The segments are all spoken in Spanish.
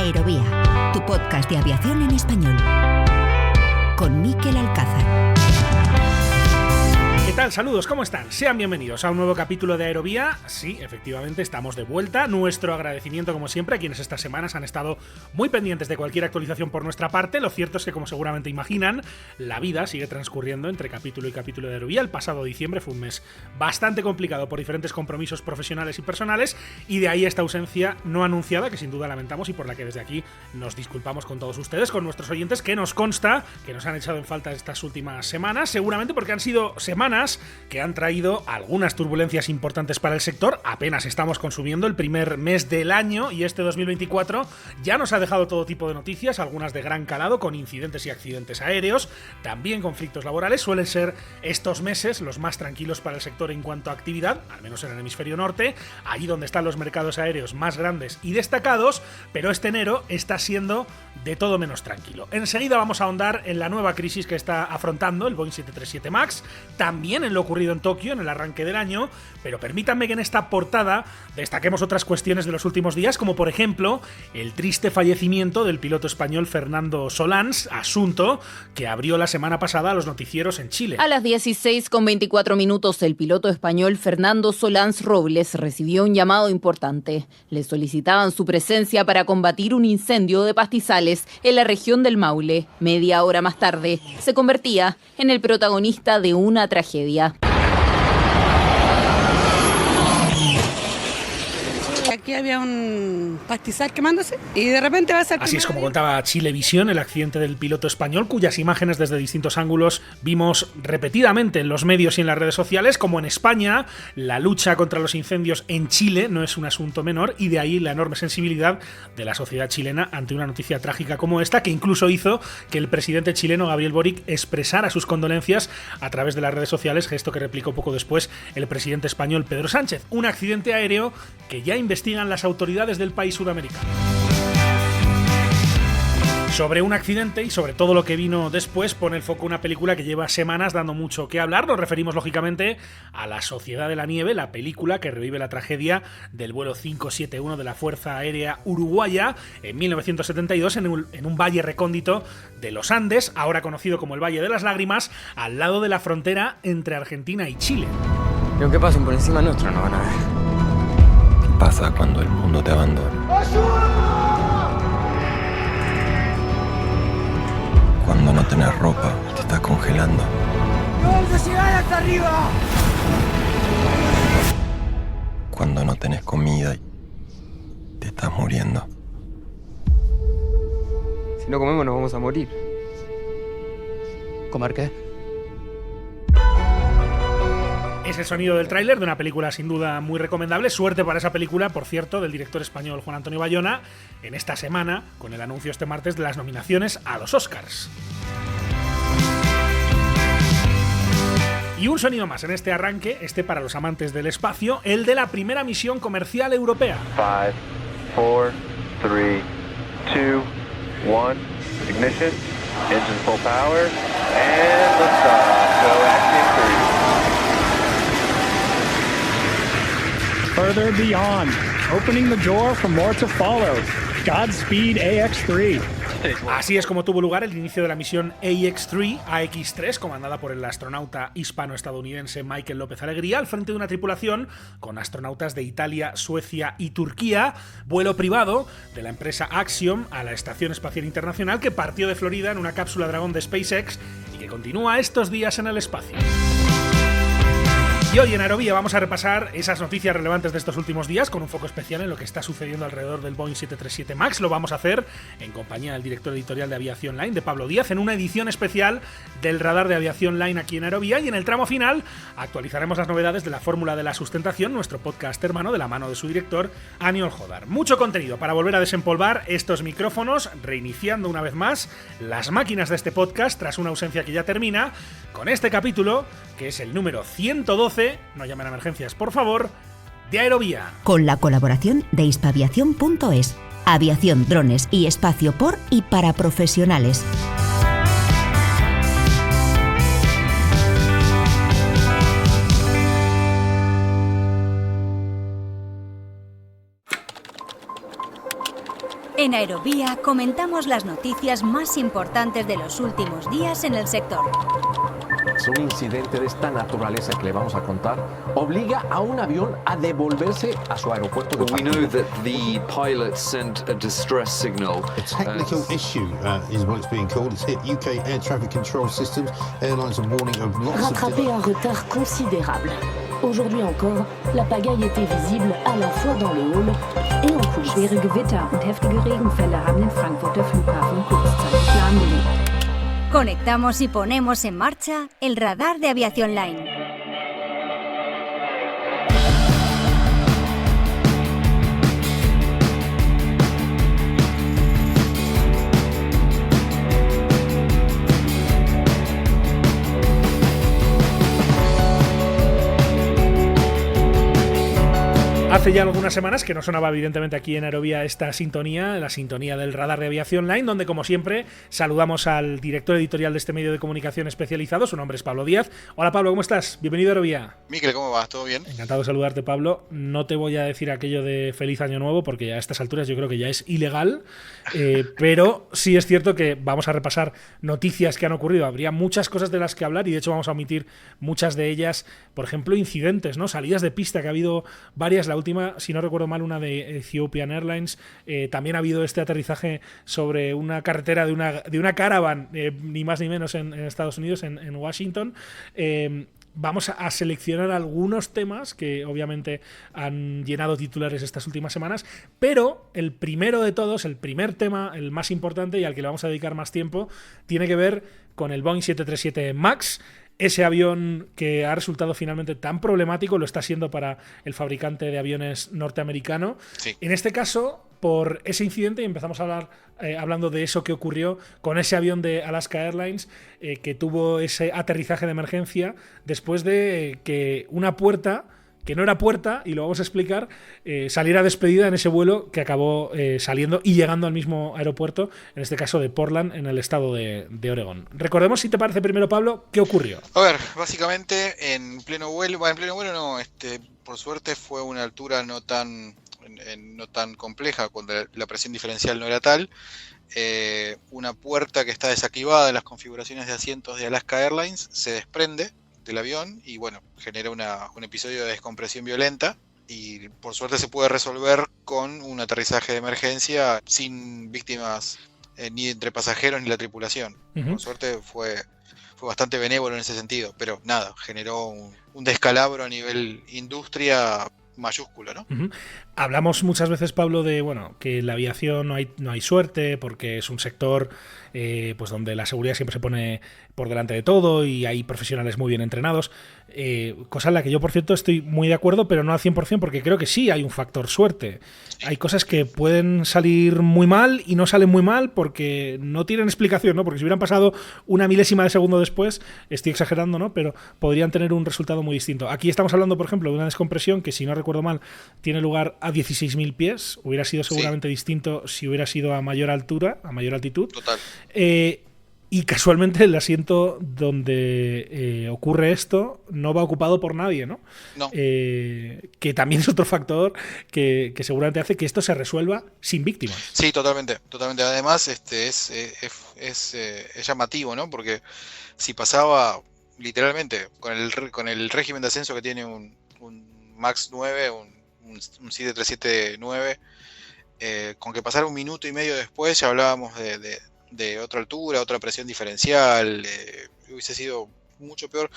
Aerovía, tu podcast de aviación en español. Con Mikel Alcázar. ¿Qué tal? Saludos, ¿cómo están? Sean bienvenidos a un nuevo capítulo de Aerovía. Sí, efectivamente, estamos de vuelta. Nuestro agradecimiento, como siempre, a quienes estas semanas han estado muy pendientes de cualquier actualización por nuestra parte. Lo cierto es que, como seguramente imaginan, la vida sigue transcurriendo entre capítulo y capítulo de Aerovía. El pasado diciembre fue un mes bastante complicado por diferentes compromisos profesionales y personales, y de ahí esta ausencia no anunciada, que sin duda lamentamos y por la que desde aquí nos disculpamos con todos ustedes, con nuestros oyentes, que nos consta que nos han echado en falta estas últimas semanas, seguramente porque han sido semanas que han traído algunas turbulencias importantes para el sector. Apenas estamos consumiendo el primer mes del año y este 2024 ya nos ha dejado todo tipo de noticias, algunas de gran calado, con incidentes y accidentes aéreos, también conflictos laborales. Suelen ser estos meses los más tranquilos para el sector en cuanto a actividad, al menos en el hemisferio norte, allí donde están los mercados aéreos más grandes y destacados, pero este enero está siendo de todo menos tranquilo. Enseguida vamos a ahondar en la nueva crisis que está afrontando el Boeing 737 MAX, también en lo ocurrido en Tokio en el arranque del año, pero permítanme que en esta portada destaquemos otras cuestiones de los últimos días, como por ejemplo el triste fallecimiento del piloto español Fernando Solans, asunto que abrió la semana pasada a los noticieros en Chile. A las 16:24 el piloto español Fernando Solans Robles recibió un llamado importante. Le solicitaban su presencia para combatir un incendio de pastizales en la región del Maule. Media hora más tarde, se convertía en el protagonista de una tragedia. Aquí había un pastizal quemándose y de repente va a ser... Así es como contaba Chilevisión el accidente del piloto español, cuyas imágenes desde distintos ángulos vimos repetidamente en los medios y en las redes sociales. Como en España, la lucha contra los incendios en Chile no es un asunto menor, y de ahí la enorme sensibilidad de la sociedad chilena ante una noticia trágica como esta, que incluso hizo que el presidente chileno Gabriel Boric expresara sus condolencias a través de las redes sociales, gesto que replicó poco después el presidente español Pedro Sánchez. Un accidente aéreo que ya investigan las autoridades del país sudamericano. Sobre un accidente y sobre todo lo que vino después pone el foco una película que lleva semanas dando mucho que hablar. Nos referimos lógicamente a La Sociedad de la Nieve, la película que revive la tragedia del vuelo 571 de la Fuerza Aérea Uruguaya en 1972 en un valle recóndito de los Andes, ahora conocido como el Valle de las Lágrimas, al lado de la frontera entre Argentina y Chile. Y aunque pasen por encima nuestro, no van a ver. ¿Qué pasa cuando el mundo te abandona? Cuando no tenés ropa y te estás congelando. ¡Vamos a llegar hasta arriba! Cuando no tenés comida y te estás muriendo. Si no comemos nos vamos a morir. ¿Comer qué? Es el sonido del tráiler de una película sin duda muy recomendable. Suerte para esa película, por cierto, del director español Juan Antonio Bayona, en esta semana, con el anuncio este martes de las nominaciones a los Oscars. Y un sonido más en este arranque, este para los amantes del espacio, el de la primera misión comercial europea. 5, 4, 3, 2, 1, ignition, engine full power, and liftoff. Go active 3. Further beyond, opening the door for more to follow. Godspeed AX-3. Así es como tuvo lugar el inicio de la misión AX-3, comandada por el astronauta hispano-estadounidense Michael López Alegría, al frente de una tripulación con astronautas de Italia, Suecia y Turquía, vuelo privado de la empresa Axiom a la Estación Espacial Internacional, que partió de Florida en una cápsula Dragón de SpaceX y que continúa estos días en el espacio. Y hoy en Aerovía vamos a repasar esas noticias relevantes de estos últimos días, con un foco especial en lo que está sucediendo alrededor del Boeing 737 MAX. Lo vamos a hacer en compañía del director editorial de Aviación Line, de Pablo Díaz, en una edición especial del Radar de Aviación Line aquí en Aerovía, y en el tramo final actualizaremos las novedades de la Fórmula de la Sustentación, nuestro podcast hermano, de la mano de su director, Aniol Jodar. Mucho contenido para volver a desempolvar estos micrófonos, reiniciando una vez más las máquinas de este podcast tras una ausencia que ya termina, con este capítulo, que es el número 112, no llamen a emergencias por favor, de Aerovía. Con la colaboración de hispaviación.es, aviación, drones y espacio por y para profesionales. En Aerovía comentamos las noticias más importantes de los últimos días en el sector. Un incidente de esta naturaleza que le vamos a contar obliga a un avión a devolverse a su aeropuerto de We know that the pilot sent a distress signal. A technical issue is what it's being called. It's hit UK air traffic control systems. Airlines are warning of lots rattraper un retard considérable. Aujourd'hui encore, la pagaille était visible à la fois dans le hall et en coulisses. Schwere Gewitter und heftige Regenfälle haben den Frankfurter Flughafen kurzzeitig lahmgelegt. Conectamos y ponemos en marcha el radar de Aviación Line. Hace ya algunas semanas que no sonaba evidentemente aquí en Aerovía esta sintonía, la sintonía del radar de Aviación Line, donde como siempre saludamos al director editorial de este medio de comunicación especializado, su nombre es Pablo Díaz. Hola Pablo, ¿cómo estás? Bienvenido a Aerovía. Miquel, ¿cómo vas? ¿Todo bien? Encantado de saludarte, Pablo. No te voy a decir aquello de feliz año nuevo porque a estas alturas yo creo que ya es ilegal, pero sí es cierto que vamos a repasar noticias que han ocurrido. Habría muchas cosas de las que hablar y de hecho vamos a omitir muchas de ellas, por ejemplo incidentes, ¿no? Salidas de pista, que ha habido varias, la última, si no recuerdo mal, una de Ethiopian Airlines. También ha habido este aterrizaje sobre una carretera de una caravan, ni más ni menos en Estados Unidos, en Washington. Vamos a seleccionar algunos temas que obviamente han llenado titulares estas últimas semanas, pero el primero de todos, el primer tema, el más importante y al que le vamos a dedicar más tiempo, tiene que ver con el Boeing 737 MAX. Ese avión que ha resultado finalmente tan problemático, lo está siendo para el fabricante de aviones norteamericano. Sí. En este caso, por ese incidente, y empezamos a hablar hablando de eso que ocurrió con ese avión de Alaska Airlines que tuvo ese aterrizaje de emergencia después de que una puerta, que no era puerta, y lo vamos a explicar, saliera despedida en ese vuelo que acabó saliendo y llegando al mismo aeropuerto, en este caso de Portland, en el estado de Oregón. Recordemos, si te parece primero, Pablo, ¿qué ocurrió? A ver, básicamente en pleno vuelo no, por suerte fue una altura no tan compleja, cuando la presión diferencial no era tal. Una puerta que está desactivada en las configuraciones de asientos de Alaska Airlines se desprende del avión y bueno, genera un episodio de descompresión violenta y por suerte se puede resolver con un aterrizaje de emergencia sin víctimas ni entre pasajeros ni la tripulación. Por suerte fue bastante benévolo en ese sentido, pero nada, generó un descalabro a nivel industria mayúsculo, ¿no? Hablamos muchas veces, Pablo, de que en la aviación no hay suerte porque es un sector pues donde la seguridad siempre se pone por delante de todo y hay profesionales muy bien entrenados, cosa en la que yo, por cierto, estoy muy de acuerdo, pero no al 100%, porque creo que sí hay un factor suerte. Hay cosas que pueden salir muy mal y no salen muy mal porque no tienen explicación, ¿no? Porque si hubieran pasado una milésima de segundo después, estoy exagerando, ¿no? Pero podrían tener un resultado muy distinto. Aquí estamos hablando, por ejemplo, de una descompresión que, si no recuerdo mal, tiene lugar a 16.000 pies. Hubiera sido seguramente distinto si hubiera sido a mayor altura, a mayor altitud. Total. Y casualmente el asiento donde ocurre esto no va ocupado por nadie, ¿no? No. Que también es otro factor que seguramente hace que esto se resuelva sin víctimas. Sí, totalmente. Además, es llamativo, ¿no? Porque si pasaba literalmente con el régimen de ascenso que tiene un MAX 9, un 737-9, con que pasara un minuto y medio después ya hablábamos de otra altura, otra presión diferencial, hubiese sido mucho peor,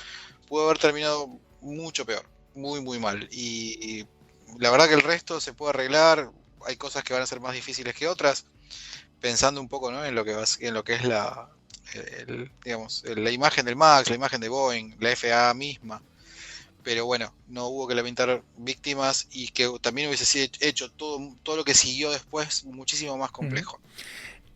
pudo haber terminado mucho peor, muy muy mal, y la verdad que el resto se puede arreglar. Hay cosas que van a ser más difíciles que otras, pensando un poco, ¿no? en lo que es la imagen del MAX, la imagen de Boeing, la FAA misma. Pero bueno, no hubo que lamentar víctimas y que también hubiese hecho todo lo que siguió después muchísimo más complejo.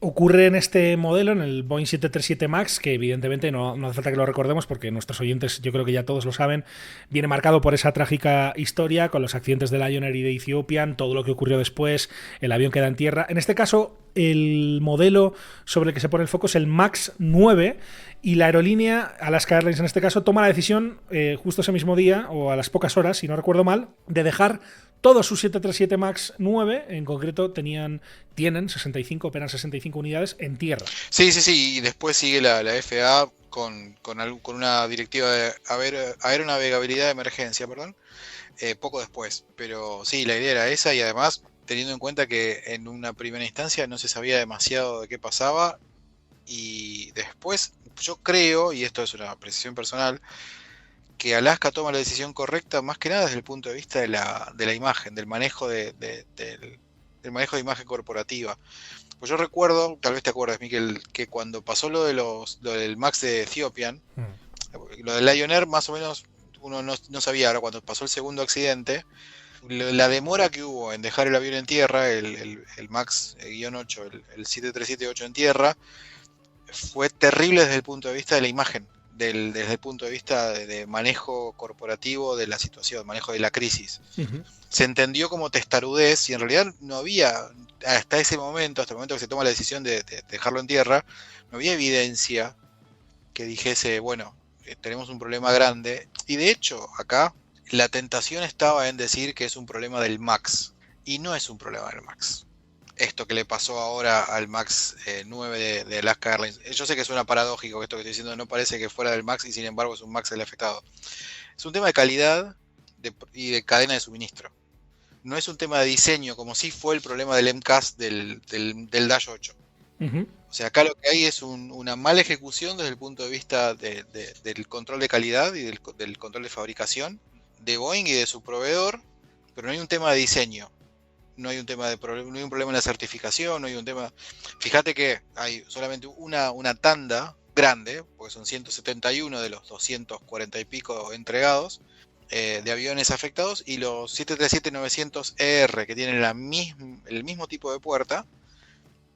Ocurre en este modelo, en el Boeing 737 MAX, que evidentemente no hace falta que lo recordemos porque nuestros oyentes yo creo que ya todos lo saben, viene marcado por esa trágica historia con los accidentes de Lion Air y de Ethiopian, todo lo que ocurrió después, el avión queda en tierra. En este caso, el modelo sobre el que se pone el foco es el MAX 9 y la aerolínea, Alaska Airlines en este caso, toma la decisión justo ese mismo día o a las pocas horas, si no recuerdo mal, de dejar todos sus 737 MAX 9 en concreto tienen 65, operan 65 unidades en tierra. Sí, y después sigue la FAA con una directiva de aeronavegabilidad de emergencia, poco después. Pero sí, la idea era esa, y además teniendo en cuenta que en una primera instancia no se sabía demasiado de qué pasaba, y después yo creo, y esto es una apreciación personal, que Alaska toma la decisión correcta más que nada desde el punto de vista de la imagen, del manejo del manejo de imagen corporativa. Pues yo recuerdo, tal vez te acuerdas, Miquel, que cuando pasó lo del MAX de Ethiopian, lo del Lion Air más o menos uno no sabía. Ahora cuando pasó el segundo accidente, la demora que hubo en dejar el avión en tierra, el MAX-8, el 737-8 en tierra, fue terrible desde el punto de vista de la imagen, desde el punto de vista de manejo corporativo de la situación, manejo de la crisis. Se entendió como testarudez, y en realidad no había, hasta el momento que se toma la decisión de dejarlo en tierra, no había evidencia que dijese, bueno, tenemos un problema grande. Y de hecho, acá la tentación estaba en decir que es un problema del MAX, y no es un problema del MAX. Esto que le pasó ahora al MAX 9 de Alaska Airlines. Yo sé que suena paradójico, que esto que estoy diciendo no parece que fuera del MAX, y sin embargo es un MAX el afectado. Es un tema de calidad y de cadena de suministro. No es un tema de diseño, como sí fue el problema del MCAS del Dash 8. O sea, acá lo que hay es una mala ejecución desde el punto de vista del control de calidad y del control de fabricación de Boeing y de su proveedor, pero no hay un tema de diseño. No hay un problema en la certificación, no hay un tema. Fíjate que hay solamente una tanda grande, porque son 171 de los 240 y pico entregados, de aviones afectados, y los 737-900ER, que tienen el mismo tipo de puerta,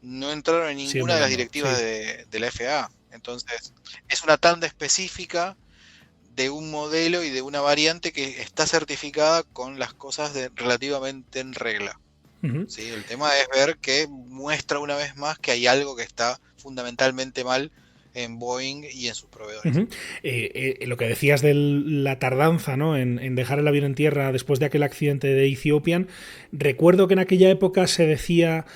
no entraron en ninguna de las directivas de la FAA. Entonces, es una tanda específica de un modelo y de una variante que está certificada con las cosas relativamente en regla. Sí, el tema es ver que muestra una vez más que hay algo que está fundamentalmente mal en Boeing y en sus proveedores. Lo que decías de la tardanza, ¿no?, en dejar el avión en tierra después de aquel accidente de Ethiopian, recuerdo que en aquella época se decía,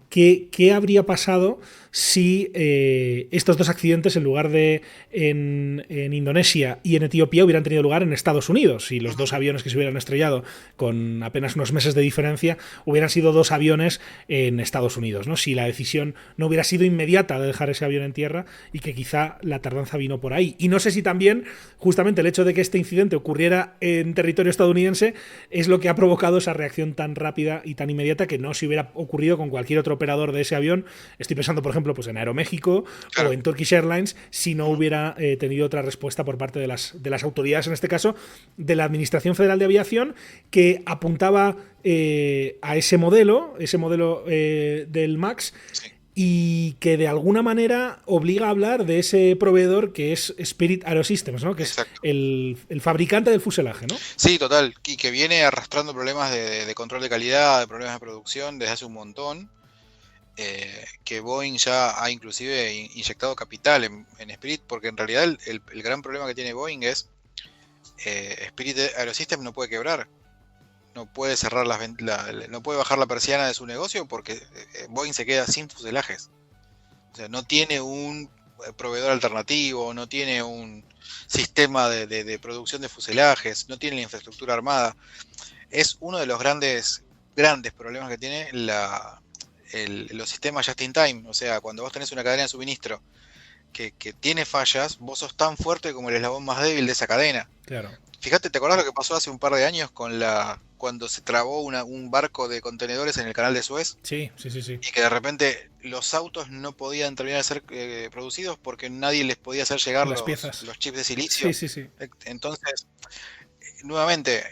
¿qué habría pasado si estos dos accidentes, en lugar de en Indonesia y en Etiopía, hubieran tenido lugar en Estados Unidos? Si los dos aviones que se hubieran estrellado con apenas unos meses de diferencia hubieran sido dos aviones en Estados Unidos, ¿no? Si la decisión no hubiera sido inmediata de dejar ese avión en tierra, y que quizá la tardanza vino por ahí. Y no sé si también justamente el hecho de que este incidente ocurriera en territorio estadounidense es lo que ha provocado esa reacción tan rápida y tan inmediata, que no se hubiera ocurrido con cualquier otro operador de ese avión. Estoy pensando, por ejemplo, pues en Aeroméxico o en Turkish Airlines, si no hubiera tenido otra respuesta por parte de las autoridades, en este caso de la Administración Federal de Aviación, que apuntaba a ese modelo del MAX, y que de alguna manera obliga a hablar de ese proveedor que es Spirit AeroSystems, ¿no?, que Exacto. es el fabricante del fuselaje, ¿no? Sí, total, y que viene arrastrando problemas de control de calidad, de problemas de producción desde hace un montón, que Boeing ya ha inclusive inyectado capital en Spirit, porque en realidad el gran problema que tiene Boeing es Spirit AeroSystems no puede quebrar. No puede cerrar no puede bajar la persiana de su negocio, porque Boeing se queda sin fuselajes. O sea, no tiene un proveedor alternativo, no tiene un sistema de producción de fuselajes, no tiene la infraestructura armada. Es uno de los grandes problemas que tiene los sistemas just in time. O sea, cuando vos tenés una cadena de suministro que tiene fallas, vos sos tan fuerte como el eslabón más débil de esa cadena. Claro. Fíjate, ¿te acordás lo que pasó hace un par de años cuando se trabó un barco de contenedores en el canal de Suez? Sí. Y que de repente los autos no podían terminar de ser producidos porque nadie les podía hacer llegar los chips de silicio. Sí. Entonces, nuevamente,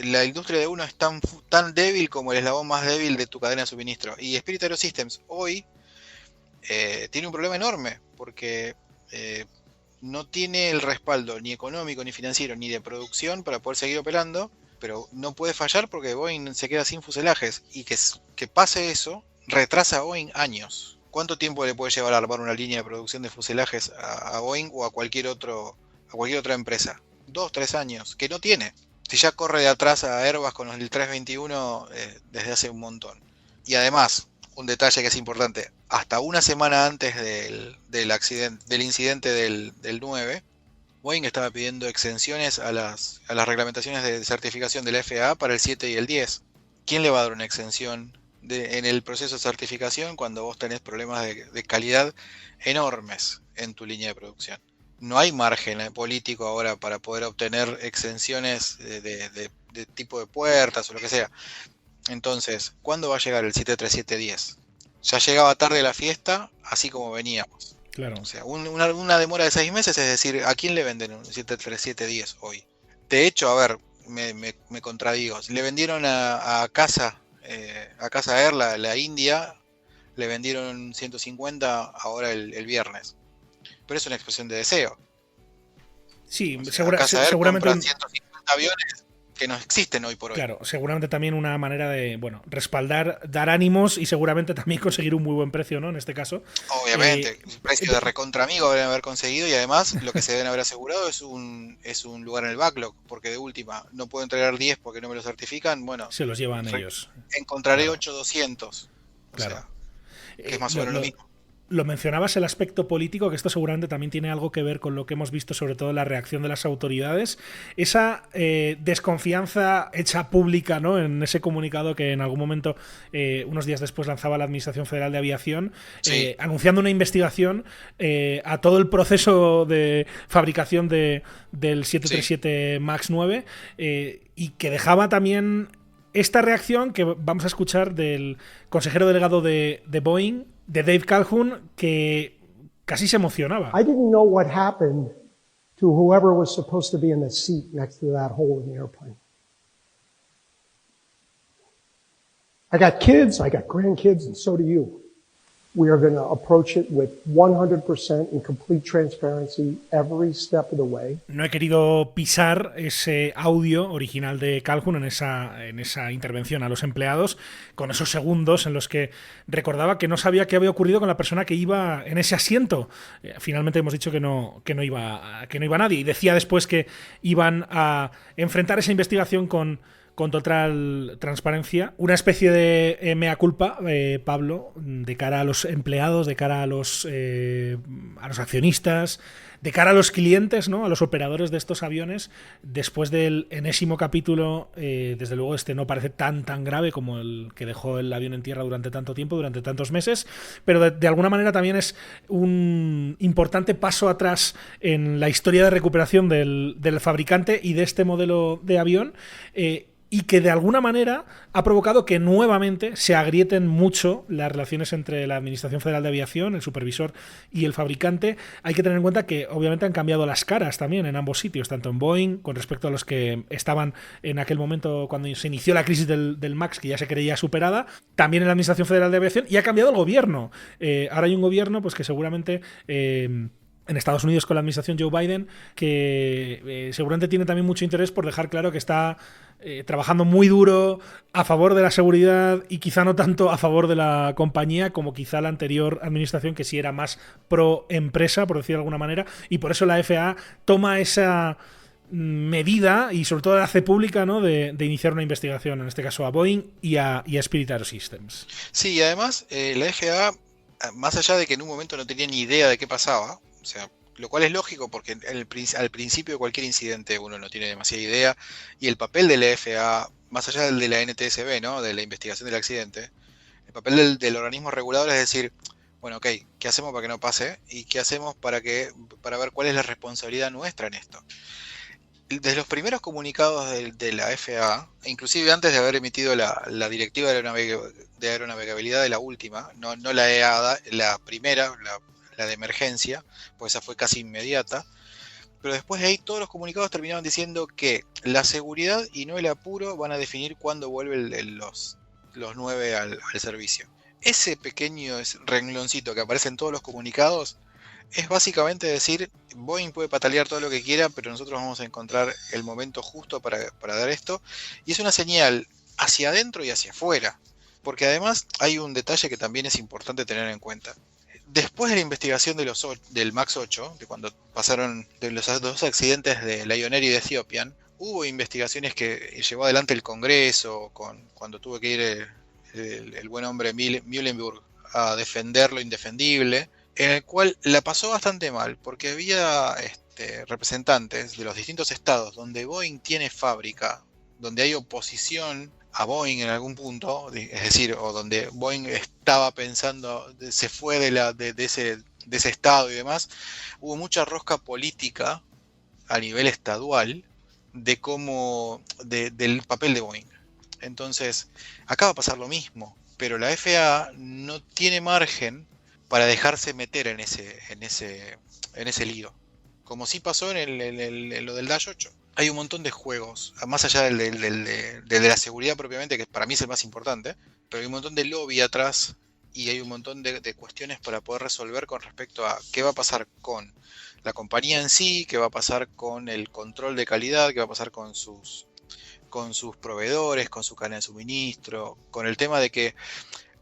la industria de uno es tan débil como el eslabón más débil de tu cadena de suministro. Y Spirit AeroSystems hoy tiene un problema enorme, porque no tiene el respaldo ni económico, ni financiero, ni de producción para poder seguir operando, pero no puede fallar porque Boeing se queda sin fuselajes, y que pase eso retrasa a Boeing años. ¿Cuánto tiempo le puede llevar a armar una línea de producción de fuselajes a Boeing o a cualquier otra empresa? 2, 3 años, que no tiene. Si ya corre de atrás a Airbus con el 321 desde hace un montón. Y además, un detalle que es importante, hasta una semana antes del incidente del 9, Boeing estaba pidiendo exenciones a las reglamentaciones de certificación de la FAA para el 7 y el 10. ¿Quién le va a dar una exención en el proceso de certificación cuando vos tenés problemas de calidad enormes en tu línea de producción? No hay margen político ahora para poder obtener exenciones de tipo de puertas o lo que sea. Entonces, ¿cuándo va a llegar el 737-10? Ya llegaba tarde la fiesta, así como veníamos. Claro. O sea, una demora de 6 meses, es decir, ¿a quién le venden un 737-10 hoy? De hecho, a ver, me contradigo. Le vendieron a Casa Air, la India, le vendieron 150 ahora el viernes. Pero es una expresión de deseo. Sí, o sea, seguramente 150 aviones que no existen hoy por hoy. Claro, seguramente también una manera de, respaldar, dar ánimos y seguramente también conseguir un muy buen precio, ¿no? En este caso. Obviamente, precio de recontra amigo deben haber conseguido y además lo que se deben haber asegurado es un lugar en el backlog, porque de última no puedo entregar 10 porque no me lo certifican, bueno. Se los llevan ellos. Encontraré 8200. Claro. O sea, que es más o menos lo mismo. Lo mencionabas, el aspecto político, que esto seguramente también tiene algo que ver con lo que hemos visto, sobre todo la reacción de las autoridades. Esa desconfianza hecha pública, ¿no? En ese comunicado que en algún momento, unos días después, lanzaba la Administración Federal de Aviación, sí, anunciando una investigación a todo el proceso de fabricación del 737 sí. MAX 9 y que dejaba también esta reacción que vamos a escuchar del consejero delegado de Boeing, de Dave Calhoun, que casi se emocionaba. I didn't know what happened to whoever was supposed to be in the seat next to that hole in the airplane. I got kids, I got grandkids, and so do you. We are going to approach it with 100% in complete transparency every step of the way. No he querido pisar ese audio original de Calhoun en esa intervención a los empleados, con esos segundos en los que recordaba que no sabía qué había ocurrido con la persona que iba en ese asiento. Finalmente hemos dicho que no iba nadie, y decía después que iban a enfrentar esa investigación con total transparencia, una especie de mea culpa, Pablo, de cara a los empleados, de cara a los accionistas, de cara a los clientes, ¿no? A los operadores de estos aviones, después del enésimo capítulo. Desde luego este no parece tan grave como el que dejó el avión en tierra durante tanto tiempo, durante tantos meses, pero de alguna manera también es un importante paso atrás en la historia de recuperación del fabricante y de este modelo de avión, y que de alguna manera ha provocado que nuevamente se agrieten mucho las relaciones entre la Administración Federal de Aviación, el supervisor y el fabricante. Hay que tener en cuenta que obviamente han cambiado las caras también en ambos sitios, tanto en Boeing con respecto a los que estaban en aquel momento cuando se inició la crisis del MAX, que ya se creía superada, también en la Administración Federal de Aviación, y ha cambiado el gobierno. Ahora hay un gobierno pues que seguramente en Estados Unidos, con la administración Joe Biden, que seguramente tiene también mucho interés por dejar claro que está trabajando muy duro a favor de la seguridad y quizá no tanto a favor de la compañía como quizá la anterior administración, que sí era más pro empresa, por decirlo de alguna manera, y por eso la FAA toma esa medida y sobre todo la hace pública, ¿no? de iniciar una investigación, en este caso a Boeing y a Spirit AeroSystems. Sí, y además la FAA, más allá de que en un momento no tenía ni idea de qué pasaba, o sea, lo cual es lógico porque al principio de cualquier incidente uno no tiene demasiada idea, y el papel de la FAA, más allá del de la NTSB, ¿no? De la investigación del accidente, el papel del organismo regulador es decir, bueno, ok, ¿qué hacemos para que no pase? ¿Y qué hacemos para ver cuál es la responsabilidad nuestra en esto? Desde los primeros comunicados de la FAA, inclusive antes de haber emitido la directiva de aeronavegabilidad de la última, no la EADA, la primera, la de emergencia, pues esa fue casi inmediata, pero después de ahí todos los comunicados terminaban diciendo que la seguridad y no el apuro van a definir cuándo vuelven los 9 al servicio. Ese pequeño rengloncito que aparece en todos los comunicados es básicamente decir, Boeing puede patalear todo lo que quiera, pero nosotros vamos a encontrar el momento justo para dar esto, y es una señal hacia adentro y hacia afuera, porque además hay un detalle que también es importante tener en cuenta. Después de la investigación del MAX 8, de cuando pasaron de los dos accidentes de Lion Air y de Ethiopian, hubo investigaciones que llevó adelante el Congreso cuando tuvo que ir el buen hombre Muhlenberg a defender lo indefendible, en el cual la pasó bastante mal, porque había representantes de los distintos estados donde Boeing tiene fábrica, donde hay oposición a Boeing en algún punto, es decir, o donde Boeing estaba pensando, se fue de ese estado y demás. Hubo mucha rosca política a nivel estadual del papel de Boeing. Entonces, acá va a pasar lo mismo, pero la FAA no tiene margen para dejarse meter en ese lío, como sí pasó en lo del Dash 8. Hay un montón de juegos, más allá del de la seguridad propiamente, que para mí es el más importante, pero hay un montón de lobby atrás y hay un montón de cuestiones para poder resolver con respecto a qué va a pasar con la compañía en sí, qué va a pasar con el control de calidad, qué va a pasar con sus proveedores, con su cadena de suministro, con el tema de que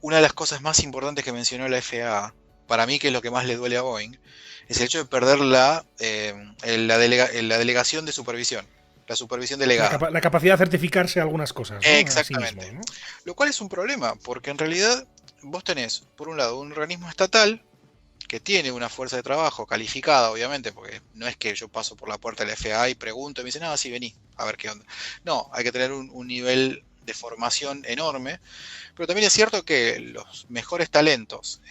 una de las cosas más importantes que mencionó la FAA, para mí que es lo que más le duele a Boeing, es el hecho de perder la delegación de supervisión, la supervisión delegada. La capacidad de certificarse algunas cosas, ¿no? Exactamente. Mismo, ¿no? Lo cual es un problema, porque en realidad vos tenés, por un lado, un organismo estatal que tiene una fuerza de trabajo calificada, obviamente, porque no es que yo paso por la puerta de la FAA y pregunto y me dicen, sí, vení, a ver qué onda. No, hay que tener un nivel de formación enorme, pero también es cierto que los mejores talentos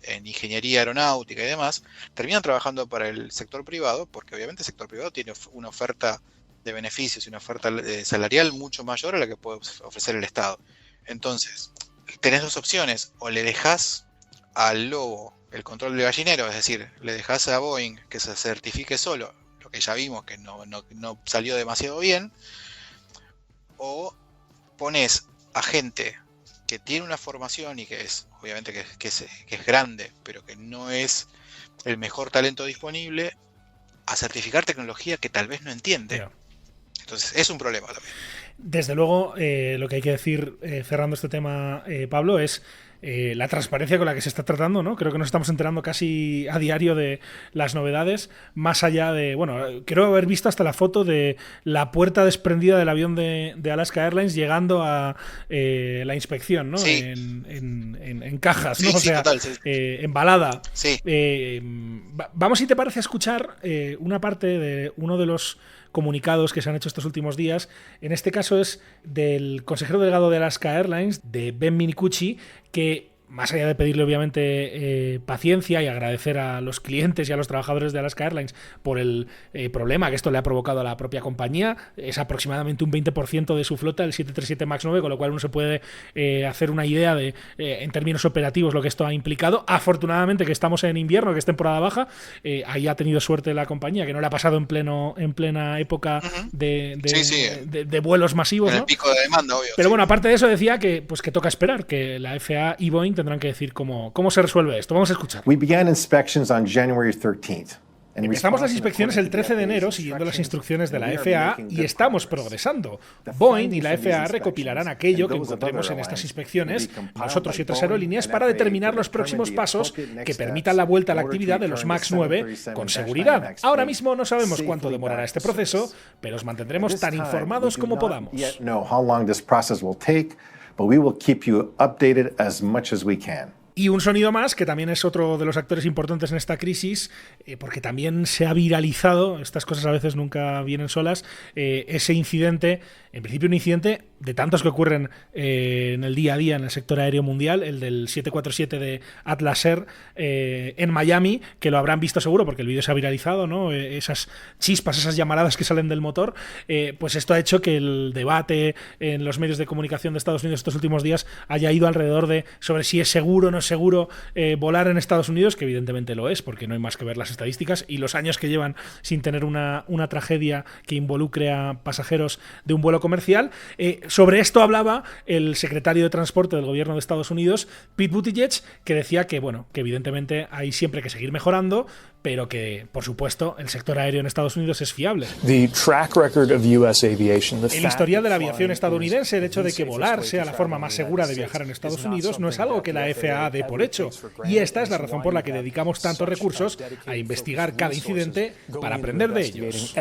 en ingeniería aeronáutica y demás, terminan trabajando para el sector privado, porque obviamente el sector privado tiene una oferta de beneficios y una oferta salarial mucho mayor a la que puede ofrecer el Estado. Entonces, tenés dos opciones: o le dejás al lobo el control del gallinero, es decir, le dejás a Boeing que se certifique solo, lo que ya vimos que no salió demasiado bien, o pones a gente que tiene una formación y que es, obviamente que es grande, pero que no es el mejor talento disponible, a certificar tecnología que tal vez no entiende. Yeah. Entonces es un problema también. Desde luego, lo que hay que decir, cerrando este tema, Pablo, es la transparencia con la que se está tratando, ¿no? Creo que nos estamos enterando casi a diario de las novedades, más allá de, bueno, creo haber visto hasta la foto de la puerta desprendida del avión de Alaska Airlines llegando a la inspección, ¿no? Sí. En cajas, ¿no? Sí, o sea, total, sí. Embalada. Sí. Vamos, si te parece, a escuchar una parte de uno de los comunicados que se han hecho estos últimos días. En este caso es del consejero delegado de Alaska Airlines, de Ben Minicucci, que, más allá de pedirle obviamente paciencia y agradecer a los clientes y a los trabajadores de Alaska Airlines por el problema que esto le ha provocado a la propia compañía, es aproximadamente un 20% de su flota, el 737 MAX 9, con lo cual uno se puede hacer una idea de, en términos operativos, lo que esto ha implicado. Afortunadamente que estamos en invierno, que es temporada baja, ahí ha tenido suerte la compañía, que no le ha pasado en plena época de vuelos masivos, en ¿no? el pico de demanda, obvio. Pero bueno, aparte de eso decía que toca esperar, que la FAA y Boeing tendrán que decir cómo se resuelve esto. Vamos a escuchar. We began inspections on January 13th. Empezamos las inspecciones el 13 de enero siguiendo las instrucciones de la FAA y estamos progresando. Boeing y la FAA recopilarán aquello que encontremos en estas inspecciones, nosotros y otras aerolíneas, para determinar los próximos pasos que permitan la vuelta a la actividad de los MAX 9 con seguridad. Ahora mismo no sabemos cuánto demorará este proceso, pero os mantendremos tan informados como podamos. But we will keep you updated as much as we can. Y un sonido más, que también es otro de los actores importantes en esta crisis, porque también se ha viralizado, estas cosas a veces nunca vienen solas, ese incidente, en principio un incidente de tantos que ocurren en el día a día en el sector aéreo mundial, el del 747 de Atlas Air en Miami, que lo habrán visto seguro porque el vídeo se ha viralizado, ¿no? Esas chispas, esas llamaradas que salen del motor, pues esto ha hecho que el debate en los medios de comunicación de Estados Unidos estos últimos días haya ido alrededor de sobre si es seguro o no es seguro volar en Estados Unidos, que evidentemente lo es, porque no hay más que ver las estadísticas y los años que llevan sin tener una tragedia que involucre a pasajeros de un vuelo comercial. Sobre esto hablaba el secretario de Transporte del gobierno de Estados Unidos, Pete Buttigieg, que decía que, bueno, que evidentemente hay siempre que seguir mejorando, pero que, por supuesto, el sector aéreo en Estados Unidos es fiable. The track record of US aviation, el historial de la aviación estadounidense, el hecho de que volar sea la forma más segura de viajar en Estados Unidos, no es algo que la FAA dé por hecho. Y esta es la razón por la que dedicamos tantos recursos a investigar cada incidente para aprender de ellos.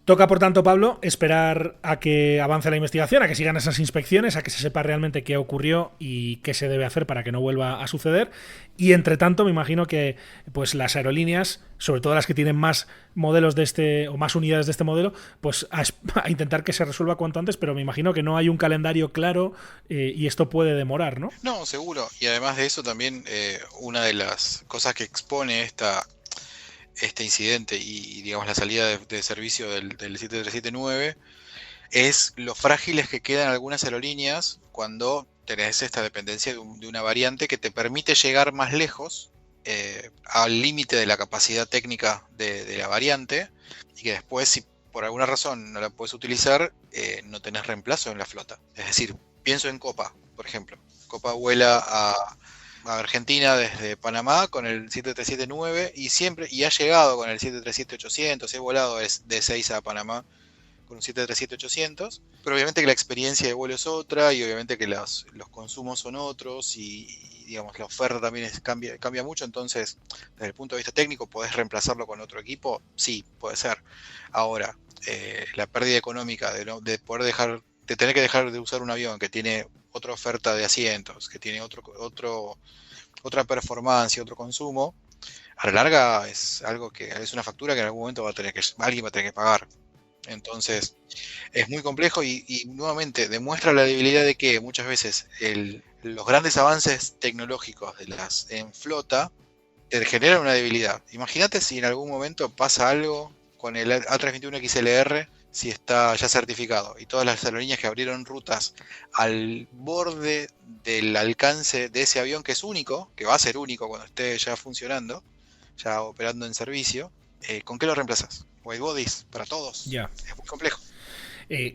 Toca, por tanto, Pablo, esperar a que avance la investigación, a que sigan esas inspecciones, a que se sepa realmente qué ocurrió y qué se debe hacer para que no vuelva a suceder. Y entre tanto, me imagino que pues las aerolíneas, sobre todo las que tienen más modelos de este o más unidades de este modelo, pues a intentar que se resuelva cuanto antes, pero me imagino que no hay un calendario claro y esto puede demorar, ¿no? No, seguro. Y además de eso también una de las cosas que expone este incidente y digamos la salida de servicio del 7379 es lo frágiles que quedan algunas aerolíneas cuando tenés esta dependencia de una variante que te permite llegar más lejos al límite de la capacidad técnica de la variante, y que después, si por alguna razón no la puedes utilizar, no tenés reemplazo en la flota. Es decir, pienso en Copa, por ejemplo. Copa vuela a Argentina desde Panamá con el 7379 y ha llegado con el 737-800, he volado de 6 a Panamá con un 737-800, pero obviamente que la experiencia de vuelo es otra, y obviamente que los consumos son otros, y digamos la oferta también cambia mucho. Entonces, desde el punto de vista técnico, ¿podés reemplazarlo con otro equipo? Sí, puede ser. Ahora, la pérdida económica de tener que dejar de usar un avión que tiene otra oferta de asientos, que tiene otra performance y otro consumo, a la larga es algo que es una factura que en algún momento alguien va a tener que pagar. Entonces es muy complejo y nuevamente demuestra la debilidad de que muchas veces los grandes avances tecnológicos en flota te generan una debilidad. Imagínate si en algún momento pasa algo con el A321XLR, si está ya certificado, y todas las aerolíneas que abrieron rutas al borde del alcance de ese avión, que es único, que va a ser único cuando esté ya funcionando, ya operando en servicio, ¿con qué lo reemplazas? White bodies para todos. Ya. Es muy complejo.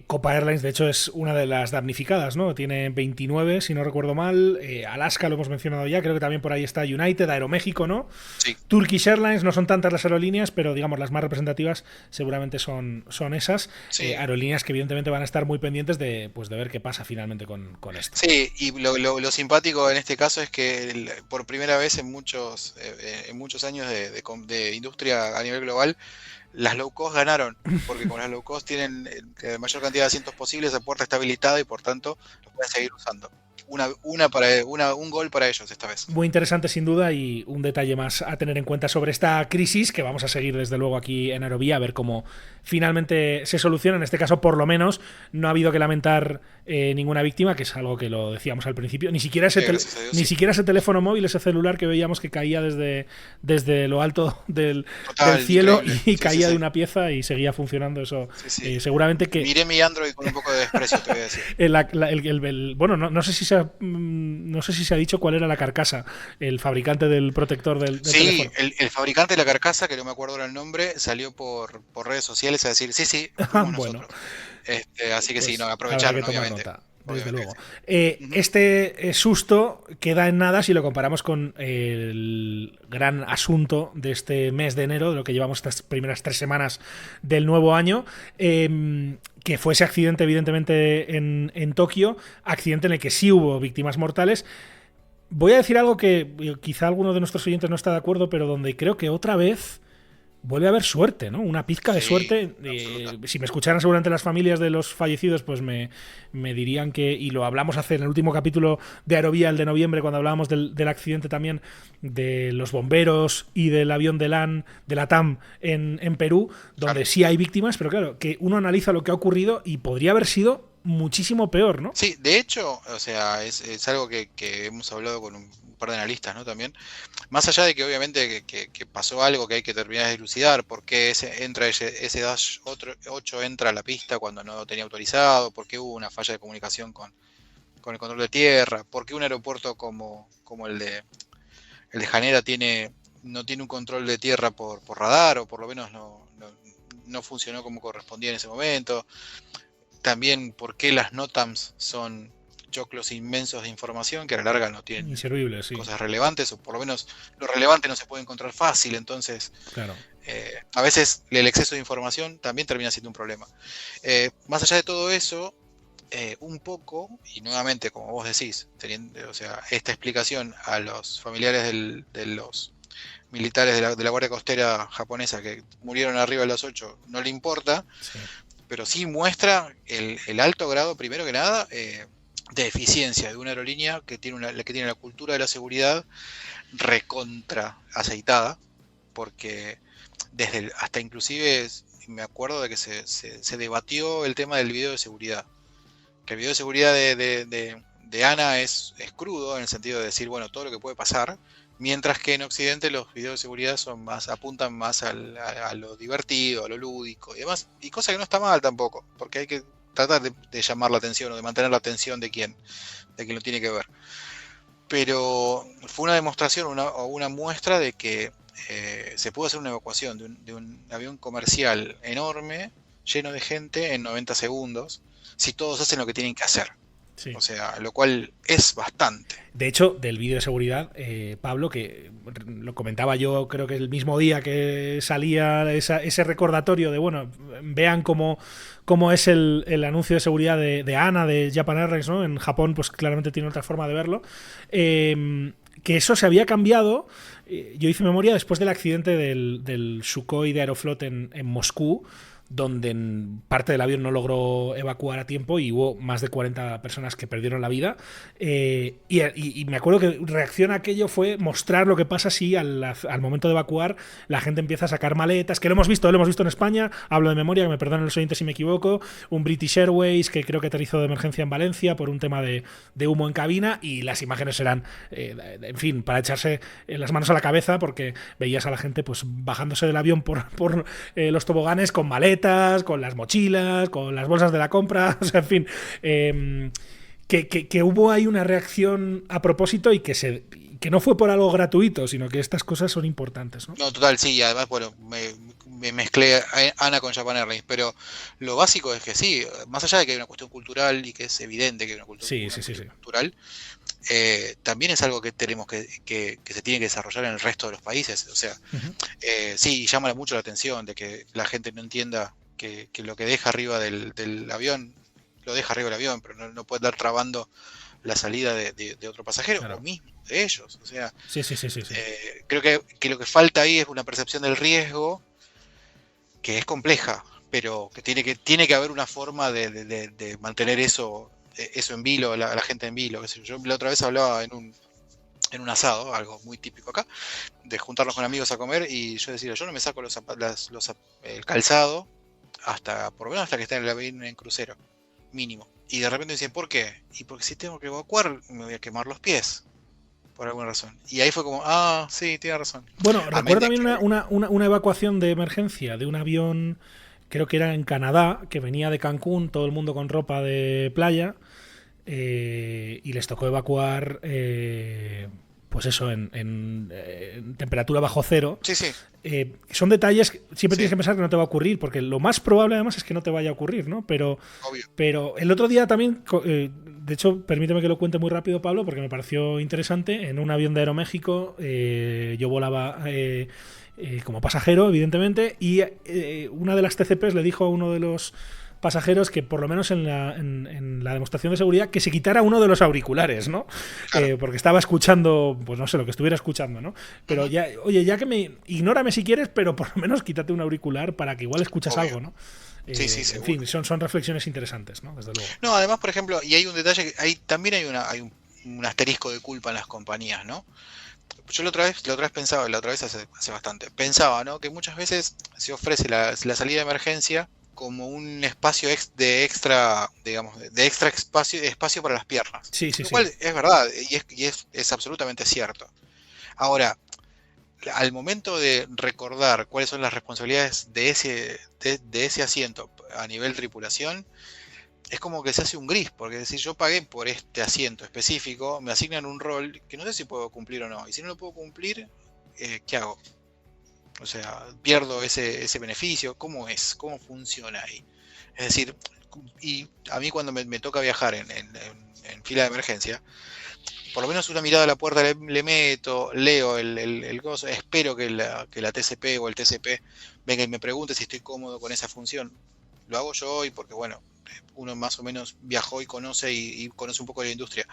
Copa Airlines, de hecho, es una de las damnificadas, ¿no? Tiene 29, si no recuerdo mal. Alaska lo hemos mencionado ya, creo que también por ahí está United, Aeroméxico, ¿no? Sí. Turkish Airlines, no son tantas las aerolíneas, pero digamos las más representativas seguramente son esas. Sí. Aerolíneas que evidentemente van a estar muy pendientes de ver qué pasa finalmente con esto. Sí, y lo simpático en este caso es que por primera vez en muchos años de industria a nivel global, las low cost ganaron, porque con las low cost tienen la mayor cantidad de asientos posibles, la puerta está habilitada y por tanto los pueden seguir usando. Un gol para ellos esta vez. Muy interesante sin duda, y un detalle más a tener en cuenta sobre esta crisis que vamos a seguir desde luego aquí en Aerovía, a ver cómo finalmente se soluciona. En este caso, por lo menos, no ha habido que lamentar ninguna víctima, que es algo que lo decíamos al principio. Ni siquiera ese teléfono móvil, ese celular que veíamos que caía desde lo alto del cielo y caía de una pieza y seguía funcionando. Eso seguramente que... Miré mi Android con un poco de desprecio, te voy a decir. Bueno, no sé si se ha dicho cuál era la carcasa, el fabricante del protector del teléfono. Sí, el fabricante de la carcasa, que no me acuerdo ahora el nombre, salió por redes sociales a decir sí, bueno. Así que sí, no, aprovecharon, obviamente. Desde luego. Este susto queda en nada si lo comparamos con el gran asunto de este mes de enero, de lo que llevamos estas primeras 3 semanas del nuevo año, que fue ese accidente evidentemente en Tokio, accidente en el que sí hubo víctimas mortales. Voy a decir algo que quizá alguno de nuestros oyentes no está de acuerdo, pero donde creo que otra vez vuelve a haber suerte, ¿no? Una pizca de suerte. Si me escucharan seguramente las familias de los fallecidos, pues me dirían que, y lo hablamos en el último capítulo de Aerovía, el de noviembre, cuando hablábamos del accidente también de los bomberos y del avión de la TAM en Perú, donde sí hay víctimas, pero claro, que uno analiza lo que ha ocurrido y podría haber sido muchísimo peor, ¿no? Sí, de hecho, o sea, es algo que hemos hablado con un par de analistas, ¿no? También, más allá de que obviamente que pasó algo que hay que terminar de dilucidar, por qué ese Dash 8 entra a la pista cuando no tenía autorizado, por qué hubo una falla de comunicación con el control de tierra, por qué un aeropuerto como el de Haneda no tiene un control de tierra por radar, o por lo menos no funcionó como correspondía en ese momento. También por qué las NOTAMs son choclos inmensos de información que a la larga no tienen inservibles, sí. Cosas relevantes, o por lo menos lo relevante no se puede encontrar fácil, entonces claro. A veces el exceso de información también termina siendo un problema. Más allá de todo eso, un poco, y nuevamente como vos decís, o sea, esta explicación a los familiares de los militares de la Guardia Costera japonesa que murieron arriba de los 8 no le importa, sí. Pero sí muestra el alto grado, primero que nada, de eficiencia de una aerolínea que tiene la cultura de la seguridad recontra aceitada, porque hasta inclusive me acuerdo de que se debatió el tema del video de seguridad, que el video de seguridad de ANA es crudo en el sentido de decir, bueno, todo lo que puede pasar, mientras que en Occidente los videos de seguridad apuntan más a lo divertido, a lo lúdico y demás, y cosa que no está mal tampoco, porque hay que tratar de llamar la atención o de mantener la atención de quien lo tiene que ver. Pero fue una demostración o una muestra de que se pudo hacer una evacuación de un avión comercial enorme, lleno de gente, en 90 segundos, si todos hacen lo que tienen que hacer. Sí. O sea, lo cual es bastante. De hecho, del vídeo de seguridad, Pablo, que lo comentaba yo, creo que el mismo día que salía ese recordatorio de, bueno, vean cómo es el anuncio de seguridad de ANA, de Japan Airlines, ¿no? En Japón, pues claramente tiene otra forma de verlo. Que eso se había cambiado. Yo hice memoria después del accidente del Sukhoi de Aeroflot en Moscú, donde parte del avión no logró evacuar a tiempo y hubo más de 40 personas que perdieron la vida. Y me acuerdo que reacción a aquello fue mostrar lo que pasa si al momento de evacuar la gente empieza a sacar maletas, que lo hemos visto en España, hablo de memoria, que me perdonen los oyentes si me equivoco, un British Airways que creo que aterrizó de emergencia en Valencia por un tema de humo en cabina, y las imágenes eran, en fin, para echarse las manos a la cabeza, porque veías a la gente pues bajándose del avión por los toboganes con maletas, con las mochilas, con las bolsas de la compra, o sea, en fin, que hubo ahí una reacción a propósito y que no fue por algo gratuito, sino que estas cosas son importantes, ¿no? No, total, sí, además, bueno, me mezclé ANA con Japan Airlines, pero lo básico es que sí, más allá de que hay una cuestión cultural y que es evidente que hay una cuestión cultural, también es algo que tenemos que se tiene que desarrollar en el resto de los países. O sea, sí, llama mucho la atención de que la gente no entienda que lo que deja arriba del avión, lo deja arriba del avión, pero no puede estar trabando la salida de otro pasajero, claro, o mismo de ellos. O sea, sí. Creo que lo que falta ahí es una percepción del riesgo que es compleja, pero que tiene que haber una forma de mantener eso en vilo, a la gente en vilo. Yo la otra vez hablaba en un asado, algo muy típico acá, de juntarnos con amigos a comer, y yo decía, yo no me saco el calzado por lo menos hasta que esté en el avión en crucero, mínimo. Y de repente dicen, ¿por qué? Y porque si tengo que evacuar me voy a quemar los pies, por alguna razón. Y ahí fue como, sí, tiene razón. Bueno, recuerdo también una evacuación de emergencia de un avión, creo que era en Canadá, que venía de Cancún, todo el mundo con ropa de playa, y les tocó evacuar, pues eso, en temperatura bajo cero. Sí. Son detalles que siempre tienes que pensar que no te va a ocurrir, porque lo más probable además es que no te vaya a ocurrir, ¿no? Pero el otro día también, de hecho, permíteme que lo cuente muy rápido, Pablo, porque me pareció interesante. En un avión de Aeroméxico, yo volaba como pasajero, evidentemente, y una de las TCPs le dijo a uno de los pasajeros que por lo menos en la demostración de seguridad que se quitara uno de los auriculares, ¿no? Claro. Porque estaba escuchando, pues no sé, lo que estuviera escuchando, ¿no? Pero ya, oye, ya que ignórame si quieres, pero por lo menos quítate un auricular para que igual escuchas algo, ¿no? Sí, en fin, son reflexiones interesantes, ¿no? Desde luego. No, además, por ejemplo, y hay un detalle, también hay un asterisco de culpa en las compañías, ¿no? Yo la otra vez pensaba, hace bastante, pensaba, ¿no? Que muchas veces se ofrece la salida de emergencia como un espacio de extra espacio para las piernas. Sí. Lo cual es verdad y es absolutamente cierto. Ahora, al momento de recordar cuáles son las responsabilidades de ese asiento a nivel tripulación, es como que se hace un gris, porque si yo pagué por este asiento específico, me asignan un rol que no sé si puedo cumplir o no. Y si no lo puedo cumplir, ¿qué hago? O sea, pierdo ese beneficio. ¿Cómo funciona ahí? Es decir, y a mí cuando me toca viajar en fila de emergencia, por lo menos una mirada a la puerta le meto, leo el gozo, espero que la TCP o el TCP venga y me pregunte si estoy cómodo con esa función. Lo hago yo hoy porque, bueno, uno más o menos viajó y conoce un poco de la industria.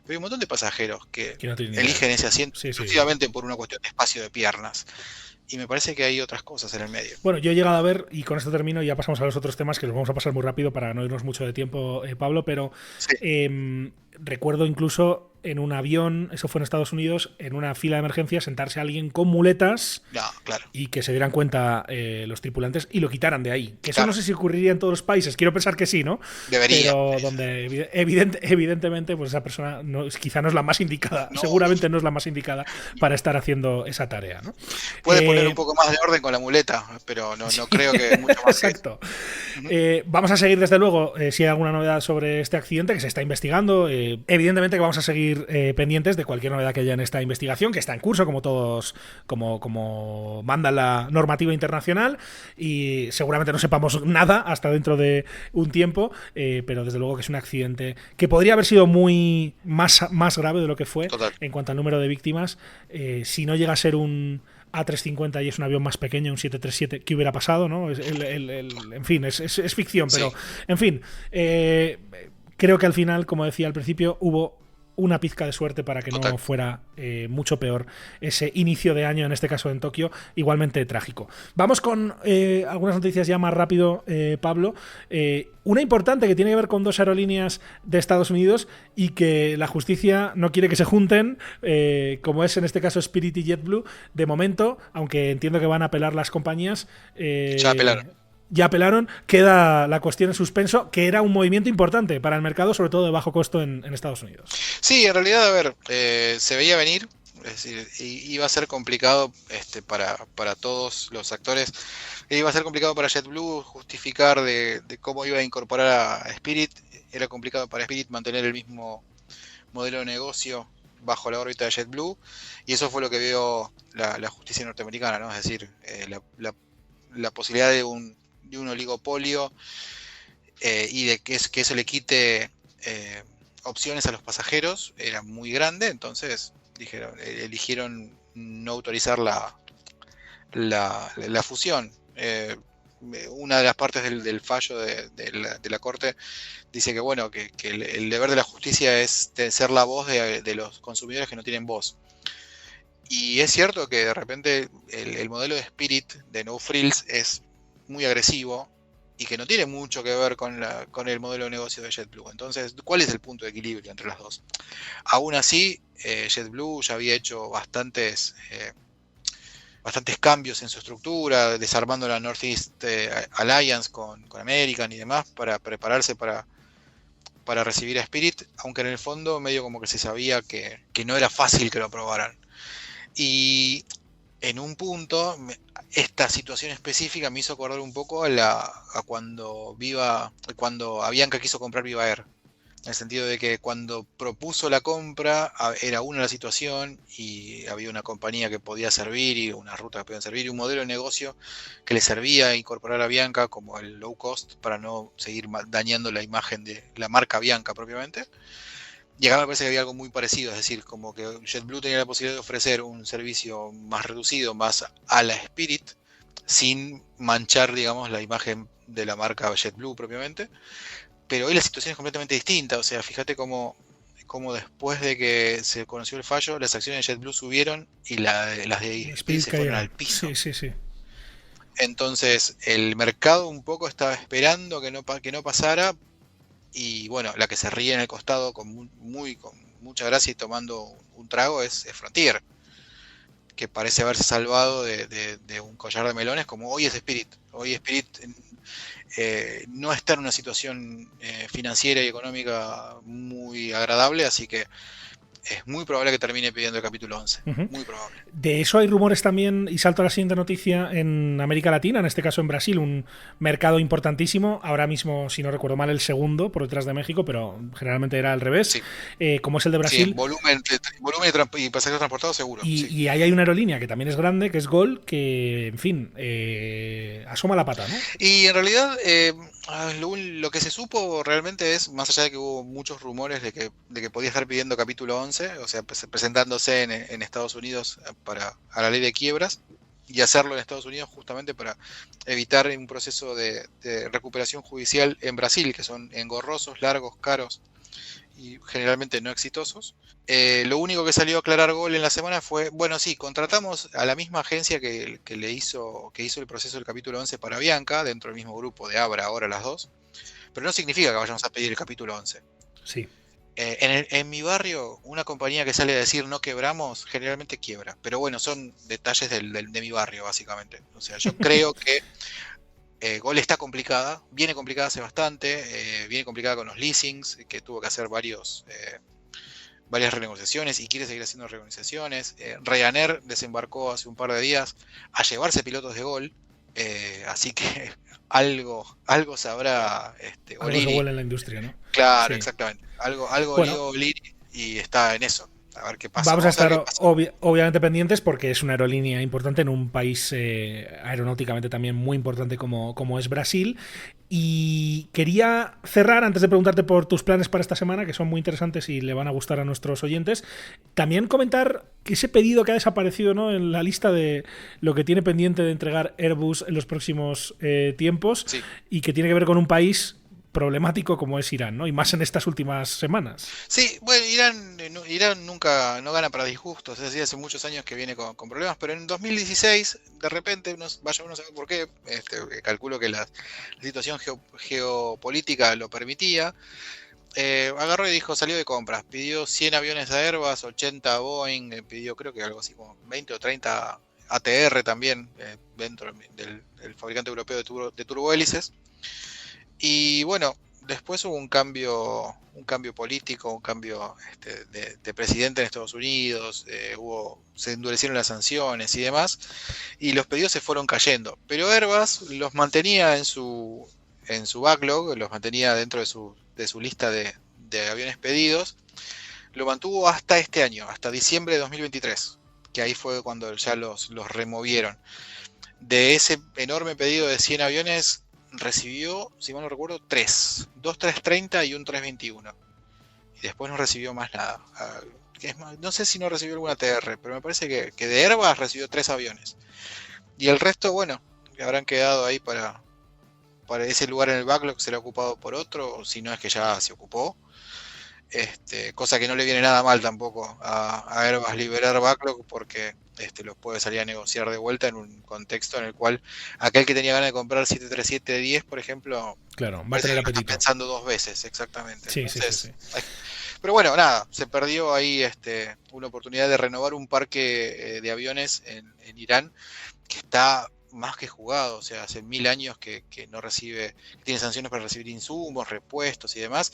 Pero hay un montón de pasajeros que no eligen ese asiento exclusivamente por una cuestión de espacio de piernas. Y me parece que hay otras cosas en el medio. Bueno, yo he llegado a ver, y con esto termino, y ya pasamos a los otros temas que los vamos a pasar muy rápido para no irnos mucho de tiempo, Pablo, pero recuerdo incluso en un avión, eso fue en Estados Unidos, en una fila de emergencia, sentarse a alguien con muletas y que se dieran cuenta los tripulantes y lo quitaran de ahí. Que eso no sé si ocurriría en todos los países, quiero pensar que sí, ¿no? Debería. Pero donde evidentemente pues esa persona quizá no es la más indicada, seguramente no es la más indicada para estar haciendo esa tarea, ¿no? Puede poner un poco más de orden con la muleta, pero no creo que mucho más. Exacto. Vamos a seguir desde luego si hay alguna novedad sobre este accidente que se está investigando. Evidentemente que vamos a seguir pendientes de cualquier novedad que haya en esta investigación, que está en curso, como todos, como manda la normativa internacional, y seguramente no sepamos nada hasta dentro de un tiempo, pero desde luego que es un accidente que podría haber sido muy más grave de lo que fue. Total. En cuanto al número de víctimas. Si no llega a ser un A350 y es un avión más pequeño, un 737, ¿qué hubiera pasado? ¿No? En fin, es ficción, pero en fin, creo que al final, como decía al principio, hubo una pizca de suerte para que no fuera mucho peor ese inicio de año, en este caso en Tokio, igualmente trágico. Vamos con algunas noticias ya más rápido, Pablo. Una importante que tiene que ver con dos aerolíneas de Estados Unidos y que la justicia no quiere que se junten, como es en este caso Spirit y JetBlue. De momento, aunque entiendo que van a apelar las compañías, ya apelaron, queda la cuestión en suspenso, que era un movimiento importante para el mercado, sobre todo de bajo costo en Estados Unidos. Sí, en realidad, a ver, se veía venir, es decir, iba a ser complicado para todos los actores, iba a ser complicado para JetBlue justificar de cómo iba a incorporar a Spirit, era complicado para Spirit mantener el mismo modelo de negocio bajo la órbita de JetBlue, y eso fue lo que vio la justicia norteamericana, ¿no? Es decir, la posibilidad de un oligopolio y de que eso le quite opciones a los pasajeros era muy grande, entonces eligieron no autorizar la fusión. Una de las partes del fallo de la Corte dice que bueno que el deber de la justicia es ser la voz de los consumidores que no tienen voz. Y es cierto que de repente el modelo de Spirit de No Frills es muy agresivo y que no tiene mucho que ver con el modelo de negocio de JetBlue. Entonces, ¿cuál es el punto de equilibrio entre las dos? Aún así, JetBlue ya había hecho bastantes cambios en su estructura, desarmando la Northeast Alliance con American y demás para prepararse para recibir a Spirit, aunque en el fondo medio como que se sabía que no era fácil que lo aprobaran. Y en un punto, esta situación específica me hizo acordar un poco a cuando Avianca quiso comprar Viva Air. En el sentido de que cuando propuso la compra, era una la situación y había una compañía que podía servir y una ruta que podían servir y un modelo de negocio que le servía a incorporar a Avianca como el low cost para no seguir dañando la imagen de la marca Avianca propiamente. Y acá me parece que había algo muy parecido, es decir, como que JetBlue tenía la posibilidad de ofrecer un servicio más reducido, más a la Spirit, sin manchar, digamos, la imagen de la marca JetBlue propiamente. Pero hoy la situación es completamente distinta, o sea, fíjate cómo después de que se conoció el fallo, las acciones de JetBlue subieron y las de Spirit se fueron al piso. Sí. Entonces, el mercado un poco estaba esperando que no pasara. Y bueno, la que se ríe en el costado con mucha gracia y tomando un trago es Frontier, que parece haberse salvado de un collar de melones como hoy es Spirit. Hoy Spirit no está en una situación financiera y económica muy agradable, así que es muy probable que termine pidiendo el capítulo 11. Muy probable. De eso hay rumores también, y salto a la siguiente noticia, en América Latina, en este caso en Brasil, un mercado importantísimo, ahora mismo, si no recuerdo mal, el segundo por detrás de México, pero generalmente era al revés, como es el de Brasil. Sí, volumen y pasajeros transportados seguro. Y ahí hay una aerolínea que también es grande, que es Gol, que, en fin, asoma la pata, ¿no? Y en realidad Lo que se supo realmente es, más allá de que hubo muchos rumores de que podía estar pidiendo capítulo 11, o sea, presentándose en Estados Unidos a la ley de quiebras, y hacerlo en Estados Unidos justamente para evitar un proceso de recuperación judicial en Brasil, que son engorrosos, largos, caros y generalmente no exitosos. Lo único que salió a aclarar Gol en la semana fue, bueno, sí, contratamos a la misma agencia que hizo el proceso del capítulo 11 para Bianca, dentro del mismo grupo de Abra, ahora las dos, pero no significa que vayamos a pedir el capítulo 11. Sí. En mi barrio, una compañía que sale a decir no quebramos, generalmente quiebra. Pero bueno, son detalles de mi barrio, básicamente. O sea, yo creo que Gol está complicada, viene complicada hace bastante, viene complicada con los leasings, que tuvo que hacer varias renegociaciones y quiere seguir haciendo renegociaciones. Ryanair desembarcó hace un par de días a llevarse pilotos de Gol, así que algo sabrá Algo se huele en la industria, ¿no? Claro, Sí. exactamente. Algo Bueno. olió Liri y está en eso. A ver qué pasa. Vamos a estar ver qué pasa. obviamente pendientes porque es una aerolínea importante en un país aeronáuticamente también muy importante como es Brasil. Y quería cerrar, antes de preguntarte por tus planes para esta semana, que son muy interesantes y le van a gustar a nuestros oyentes, también comentar que ese pedido que ha desaparecido, ¿no?, en la lista de lo que tiene pendiente de entregar Airbus en los próximos tiempos, Sí. y que tiene que ver con un país problemático como es Irán, ¿no? Y más en estas últimas semanas. Sí, bueno, Irán nunca no gana para disgustos, es decir, hace muchos años que viene con problemas, pero en 2016, de repente, vaya uno a saber por qué, calculo que la situación geopolítica lo permitía, agarró y dijo, salió de compras, pidió 100 aviones a Airbus, 80 a Boeing, pidió creo que algo así como 20 o 30 ATR también, dentro del fabricante europeo de turbohélices. Y bueno, después hubo un cambio político, un cambio de presidente en Estados Unidos, se endurecieron las sanciones y demás, y los pedidos se fueron cayendo. Pero Airbus los mantenía en su backlog, los mantenía dentro de su lista de aviones pedidos, lo mantuvo hasta este año, hasta diciembre de 2023, que ahí fue cuando ya los removieron. De ese enorme pedido de 100 aviones, recibió, si mal no recuerdo, 2 330 y un 321. Y después no recibió más nada. No sé si no recibió alguna TR, pero me parece que de Airbus recibió 3 aviones. Y el resto, bueno, habrán quedado ahí para ese lugar en el backlog, será ocupado por otro, o si no es que ya se ocupó. Cosa que no le viene nada mal tampoco a Airbus liberar backlog, porque los puede salir a negociar de vuelta en un contexto en el cual aquel que tenía ganas de comprar 737-10, por ejemplo, claro, va a tener apetito. Está pensando 2 veces, exactamente. Sí, Entonces, sí. Pero bueno, nada, se perdió ahí una oportunidad de renovar un parque de aviones en Irán que está más que jugado, o sea, hace 1000 años que no tiene sanciones para recibir insumos, repuestos y demás,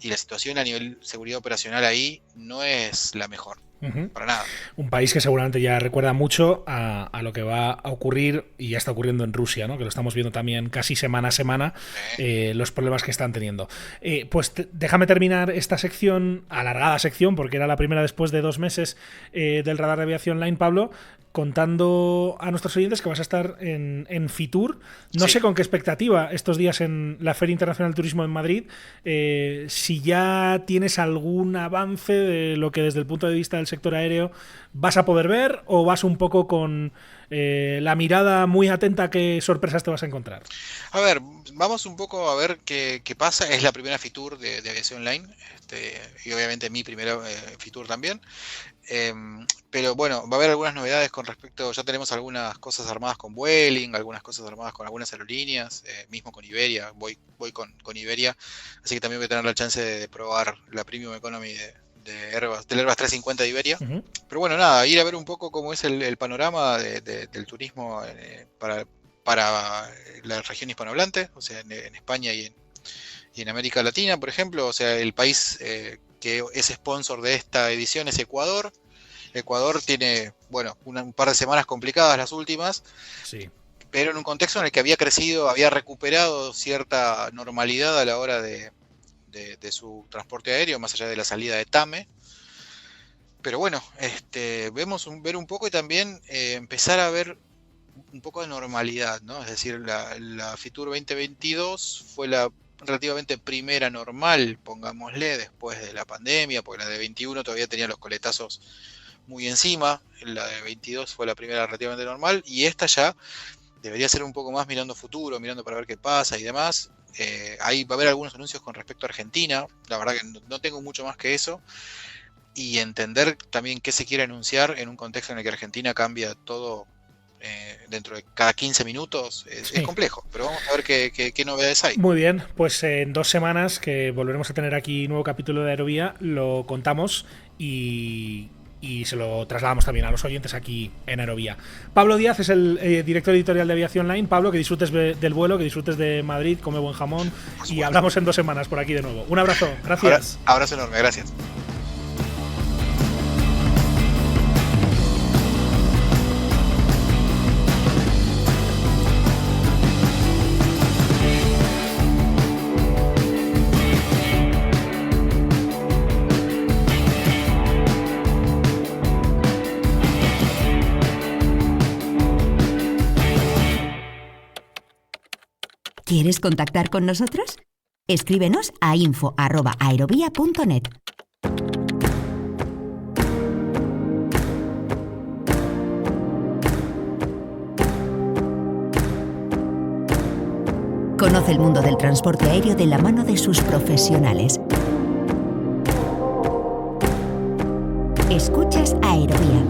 y la situación a nivel seguridad operacional ahí no es la mejor. Para nada. Un país que seguramente ya recuerda mucho a lo que va a ocurrir y ya está ocurriendo en Rusia, ¿no? Que lo estamos viendo también casi semana a semana, los problemas que están teniendo. Pues déjame terminar esta sección, alargada sección, porque era la primera después de 2 meses del Radar de Aviación Online, Pablo, contando a nuestros oyentes que vas a estar en Fitur. No sé con qué expectativa estos días en la Feria Internacional de Turismo en Madrid, si ya tienes algún avance de lo que desde el punto de vista del sector aéreo vas a poder ver, o vas un poco con la mirada muy atenta a qué sorpresas te vas a encontrar. A ver, vamos un poco a ver qué pasa. Es la primera Fitur de Aviación Online, y obviamente mi primera Fitur también. Pero bueno, va a haber algunas novedades con respecto, ya tenemos algunas cosas armadas con Vueling, algunas cosas armadas con algunas aerolíneas, mismo con Iberia, voy con Iberia, así que también voy a tener la chance de probar la Premium Economy del Airbus 350 de Iberia. Pero bueno, nada, ir a ver un poco cómo es el panorama del turismo para la región hispanohablante, o sea, en España y en América Latina, por ejemplo. O sea, el país que es sponsor de esta edición es Ecuador. Ecuador tiene, bueno, un par de semanas complicadas las últimas, pero en un contexto en el que había crecido, había recuperado cierta normalidad a la hora de su transporte aéreo, más allá de la salida de TAME. Pero bueno, ver un poco y también empezar a ver un poco de normalidad, ¿no? Es decir, la Fitur 2022 fue la relativamente primera normal, pongámosle, después de la pandemia, porque la de 21 todavía tenía los coletazos muy encima, la de 22 fue la primera relativamente normal, y esta ya debería ser un poco más mirando futuro, mirando para ver qué pasa y demás. Ahí va a haber algunos anuncios con respecto a Argentina, la verdad que no tengo mucho más que eso, y entender también qué se quiere anunciar en un contexto en el que Argentina cambia todo dentro de cada 15 minutos, es complejo, pero vamos a ver qué novedades hay. Muy bien, pues en 2 semanas que volveremos a tener aquí nuevo capítulo de Aerovía, lo contamos y se lo trasladamos también a los oyentes aquí en Aerovía. Pablo Díaz es el director editorial de Aviación Line. Pablo, que disfrutes del vuelo, que disfrutes de Madrid, come buen jamón y hablamos en 2 semanas por aquí de nuevo. Un abrazo, gracias. Abrazo enorme, gracias. ¿Quieres contactar con nosotros? Escríbenos a info@aerovia.net. Conoce el mundo del transporte aéreo de la mano de sus profesionales. Escuchas Aerovía.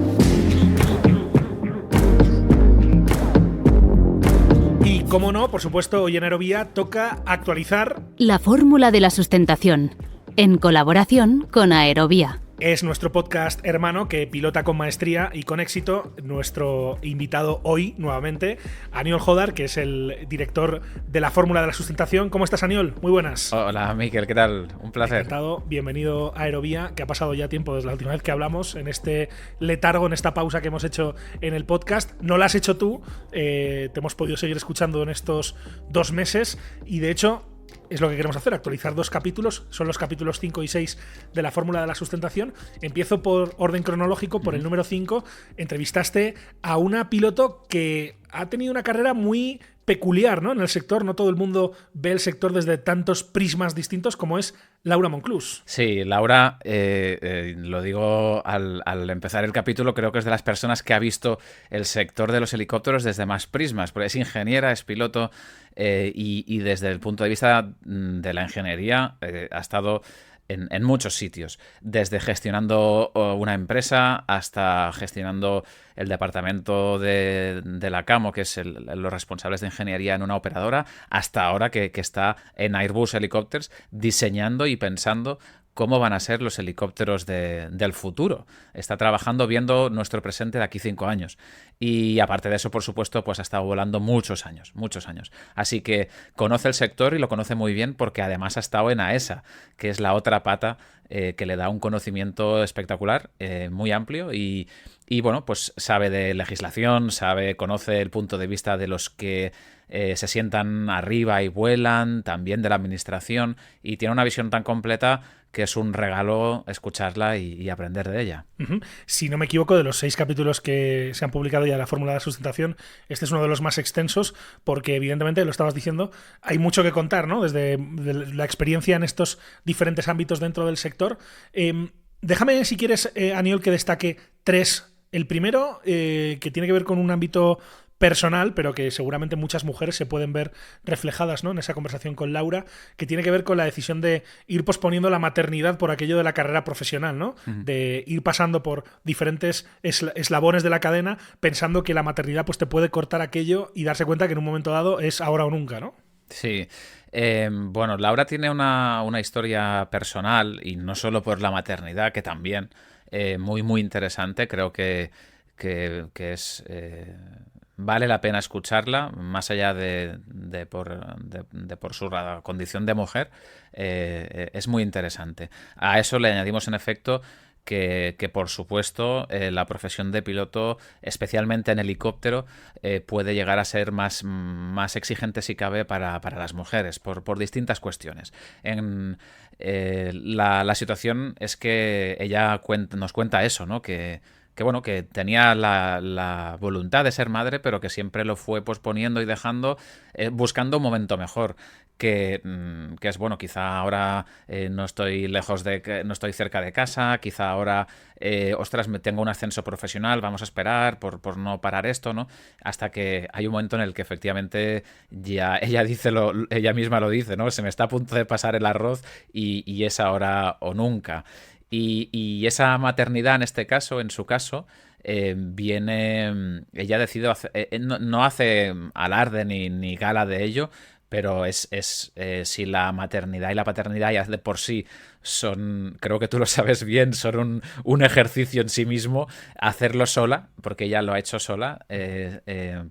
Y como no, por supuesto, hoy en Aerovía toca actualizar la fórmula de la sustentación, en colaboración con Aerovía. Es nuestro podcast hermano que pilota con maestría y con éxito nuestro invitado hoy, nuevamente, Aniol Jodar, que es el director de la fórmula de la sustentación. ¿Cómo estás, Aniol? Muy buenas. Hola, Miquel, ¿qué tal? Un placer. Encantado, bienvenido a Aerovía, que ha pasado ya tiempo desde la última vez que hablamos, en este letargo, en esta pausa que hemos hecho en el podcast. No la has hecho tú, te hemos podido seguir escuchando en estos 2 meses y, de hecho, es lo que queremos hacer, actualizar 2 capítulos, son los capítulos 5 y 6 de la fórmula de la sustentación. Empiezo por orden cronológico, por el número 5. Entrevistaste a una piloto que ha tenido una carrera muy peculiar, ¿no? En el sector, no todo el mundo ve el sector desde tantos prismas distintos como es Laura Monclús. Sí, Laura, lo digo al empezar el capítulo, creo que es de las personas que ha visto el sector de los helicópteros desde más prismas, porque es ingeniera, es piloto y desde el punto de vista de la ingeniería ha estado en muchos sitios, desde gestionando una empresa hasta gestionando el departamento de la CAMO, que es los responsables de ingeniería en una operadora, hasta ahora que está en Airbus Helicopters diseñando y pensando cómo van a ser los helicópteros del futuro. Está trabajando viendo nuestro presente de aquí 5 años. Y aparte de eso, por supuesto, pues ha estado volando muchos años. Así que conoce el sector y lo conoce muy bien porque además ha estado en AESA, que es la otra pata que le da un conocimiento espectacular, muy amplio y bueno, pues sabe de legislación, conoce el punto de vista de los que se sientan arriba y vuelan, también de la administración, y tiene una visión tan completa que es un regalo escucharla y aprender de ella. Uh-huh. Si no me equivoco, de los 6 capítulos que se han publicado ya de la fórmula de la sustentación, este es uno de los más extensos porque, evidentemente, lo estabas diciendo, hay mucho que contar, ¿no? Desde la experiencia en estos diferentes ámbitos dentro del sector. Déjame, si quieres, Aniol, que destaque 3. El primero, que tiene que ver con un ámbito personal, pero que seguramente muchas mujeres se pueden ver reflejadas, ¿no?, en esa conversación con Laura, que tiene que ver con la decisión de ir posponiendo la maternidad por aquello de la carrera profesional, ¿no? Uh-huh. De ir pasando por diferentes eslabones de la cadena pensando que la maternidad pues te puede cortar aquello y darse cuenta que en un momento dado es ahora o nunca, ¿no? Sí. Bueno, Laura tiene una historia personal y no solo por la maternidad, que también muy, muy interesante. Creo que es... vale la pena escucharla, más allá de por su condición de mujer, es muy interesante. A eso le añadimos, en efecto, que por supuesto la profesión de piloto, especialmente en helicóptero, puede llegar a ser más exigente si cabe para las mujeres, por distintas cuestiones. La situación es que ella nos cuenta eso, ¿no? Que bueno, que tenía la voluntad de ser madre, pero que siempre lo fue posponiendo y dejando, buscando un momento mejor. Que es bueno, quizá ahora no estoy no estoy cerca de casa, quizá ahora me tengo un ascenso profesional, vamos a esperar por no parar esto, ¿no? Hasta que hay un momento en el que efectivamente ya ella misma lo dice, ¿no? Se me está a punto de pasar el arroz y es ahora o nunca. Y esa maternidad, en este caso, en su caso, viene, ella decide, no hace alarde ni gala de ello, pero si la maternidad y la paternidad ya de por sí son, creo que tú lo sabes bien, son un ejercicio en sí mismo, hacerlo sola, porque ella lo ha hecho sola,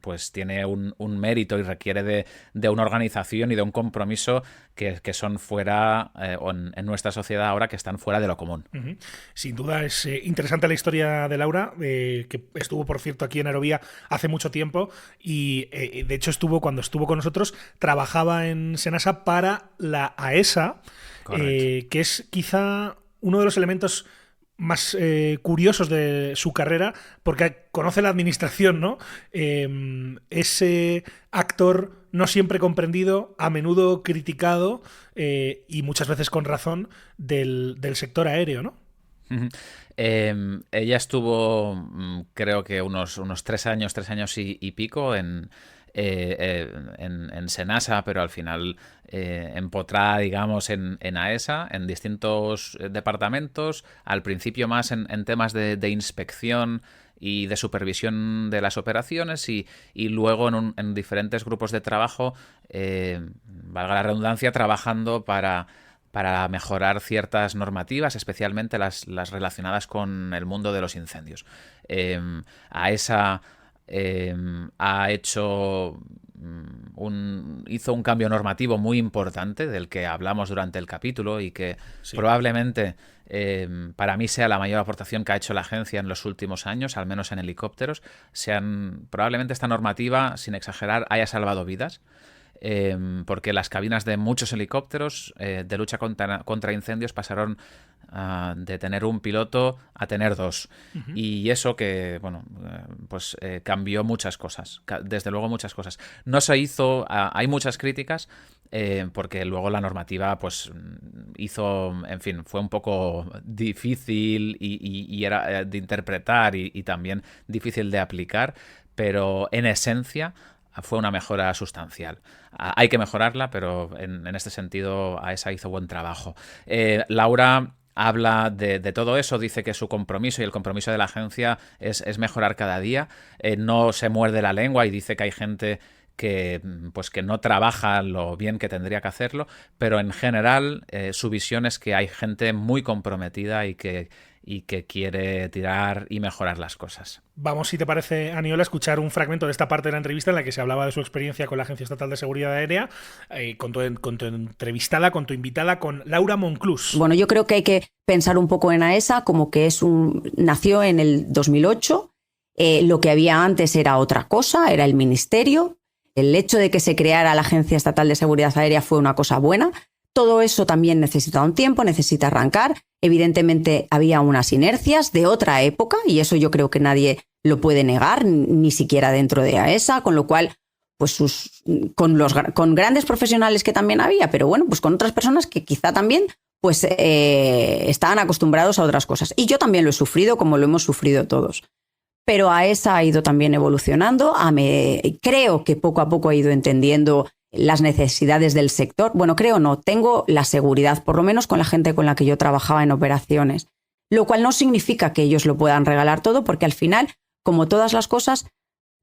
pues tiene un mérito y requiere de una organización y de un compromiso que son fuera, en nuestra sociedad ahora, que están fuera de lo común. Uh-huh. Sin duda es interesante la historia de Laura, que estuvo, por cierto, aquí en Aerovía hace mucho tiempo y de hecho cuando estuvo con nosotros, trabajaba en Senasa para la AESA, que es quizá uno de los elementos más curiosos de su carrera, porque conoce la administración, ¿no? Ese actor no siempre comprendido, a menudo criticado y muchas veces con razón del sector aéreo, ¿no? Ella estuvo, creo que unos 3 años y pico en Senasa, pero al final empotrada, digamos, en AESA, en distintos departamentos, al principio más en temas de inspección y de supervisión de las operaciones y luego en diferentes grupos de trabajo, valga la redundancia, trabajando para mejorar ciertas normativas, especialmente las relacionadas con el mundo de los incendios. AESA hizo un cambio normativo muy importante del que hablamos durante el capítulo y que probablemente para mí sea la mayor aportación que ha hecho la agencia en los últimos años, al menos en helicópteros. Probablemente esta normativa, sin exagerar, haya salvado vidas. Porque las cabinas de muchos helicópteros de lucha contra incendios pasaron de tener un piloto a tener 2. Uh-huh. Y eso que, bueno, pues cambió muchas cosas, desde luego muchas cosas. No se hizo, hay muchas críticas, porque luego la normativa pues fue un poco difícil y era de interpretar y también difícil de aplicar, pero en esencia fue una mejora sustancial. Hay que mejorarla, pero en este sentido AESA hizo buen trabajo. Laura habla de todo eso, dice que su compromiso y el compromiso de la agencia es mejorar cada día. No se muerde la lengua y dice que hay gente que no trabaja lo bien que tendría que hacerlo, pero en general su visión es que hay gente muy comprometida y que quiere tirar y mejorar las cosas. Vamos, si te parece, Aniola, a escuchar un fragmento de esta parte de la entrevista en la que se hablaba de su experiencia con la Agencia Estatal de Seguridad Aérea, con tu entrevistada, con tu invitada, con Laura Monclús. Bueno, yo creo que hay que pensar un poco en AESA como que nació en el 2008, lo que había antes era otra cosa, era el ministerio. El hecho de que se creara la Agencia Estatal de Seguridad Aérea fue una cosa buena. Todo eso también necesita un tiempo, necesita arrancar. Evidentemente había unas inercias de otra época y eso yo creo que nadie lo puede negar, ni siquiera dentro de AESA, con lo cual pues con grandes profesionales que también había, pero bueno, pues con otras personas que quizá también pues estaban acostumbrados a otras cosas. Y yo también lo he sufrido, como lo hemos sufrido todos. Pero AESA ha ido también evolucionando. Creo que poco a poco ha ido entendiendo las necesidades del sector. Bueno, creo no, tengo la seguridad, por lo menos con la gente con la que yo trabajaba en operaciones, lo cual no significa que ellos lo puedan regalar todo, porque al final, como todas las cosas,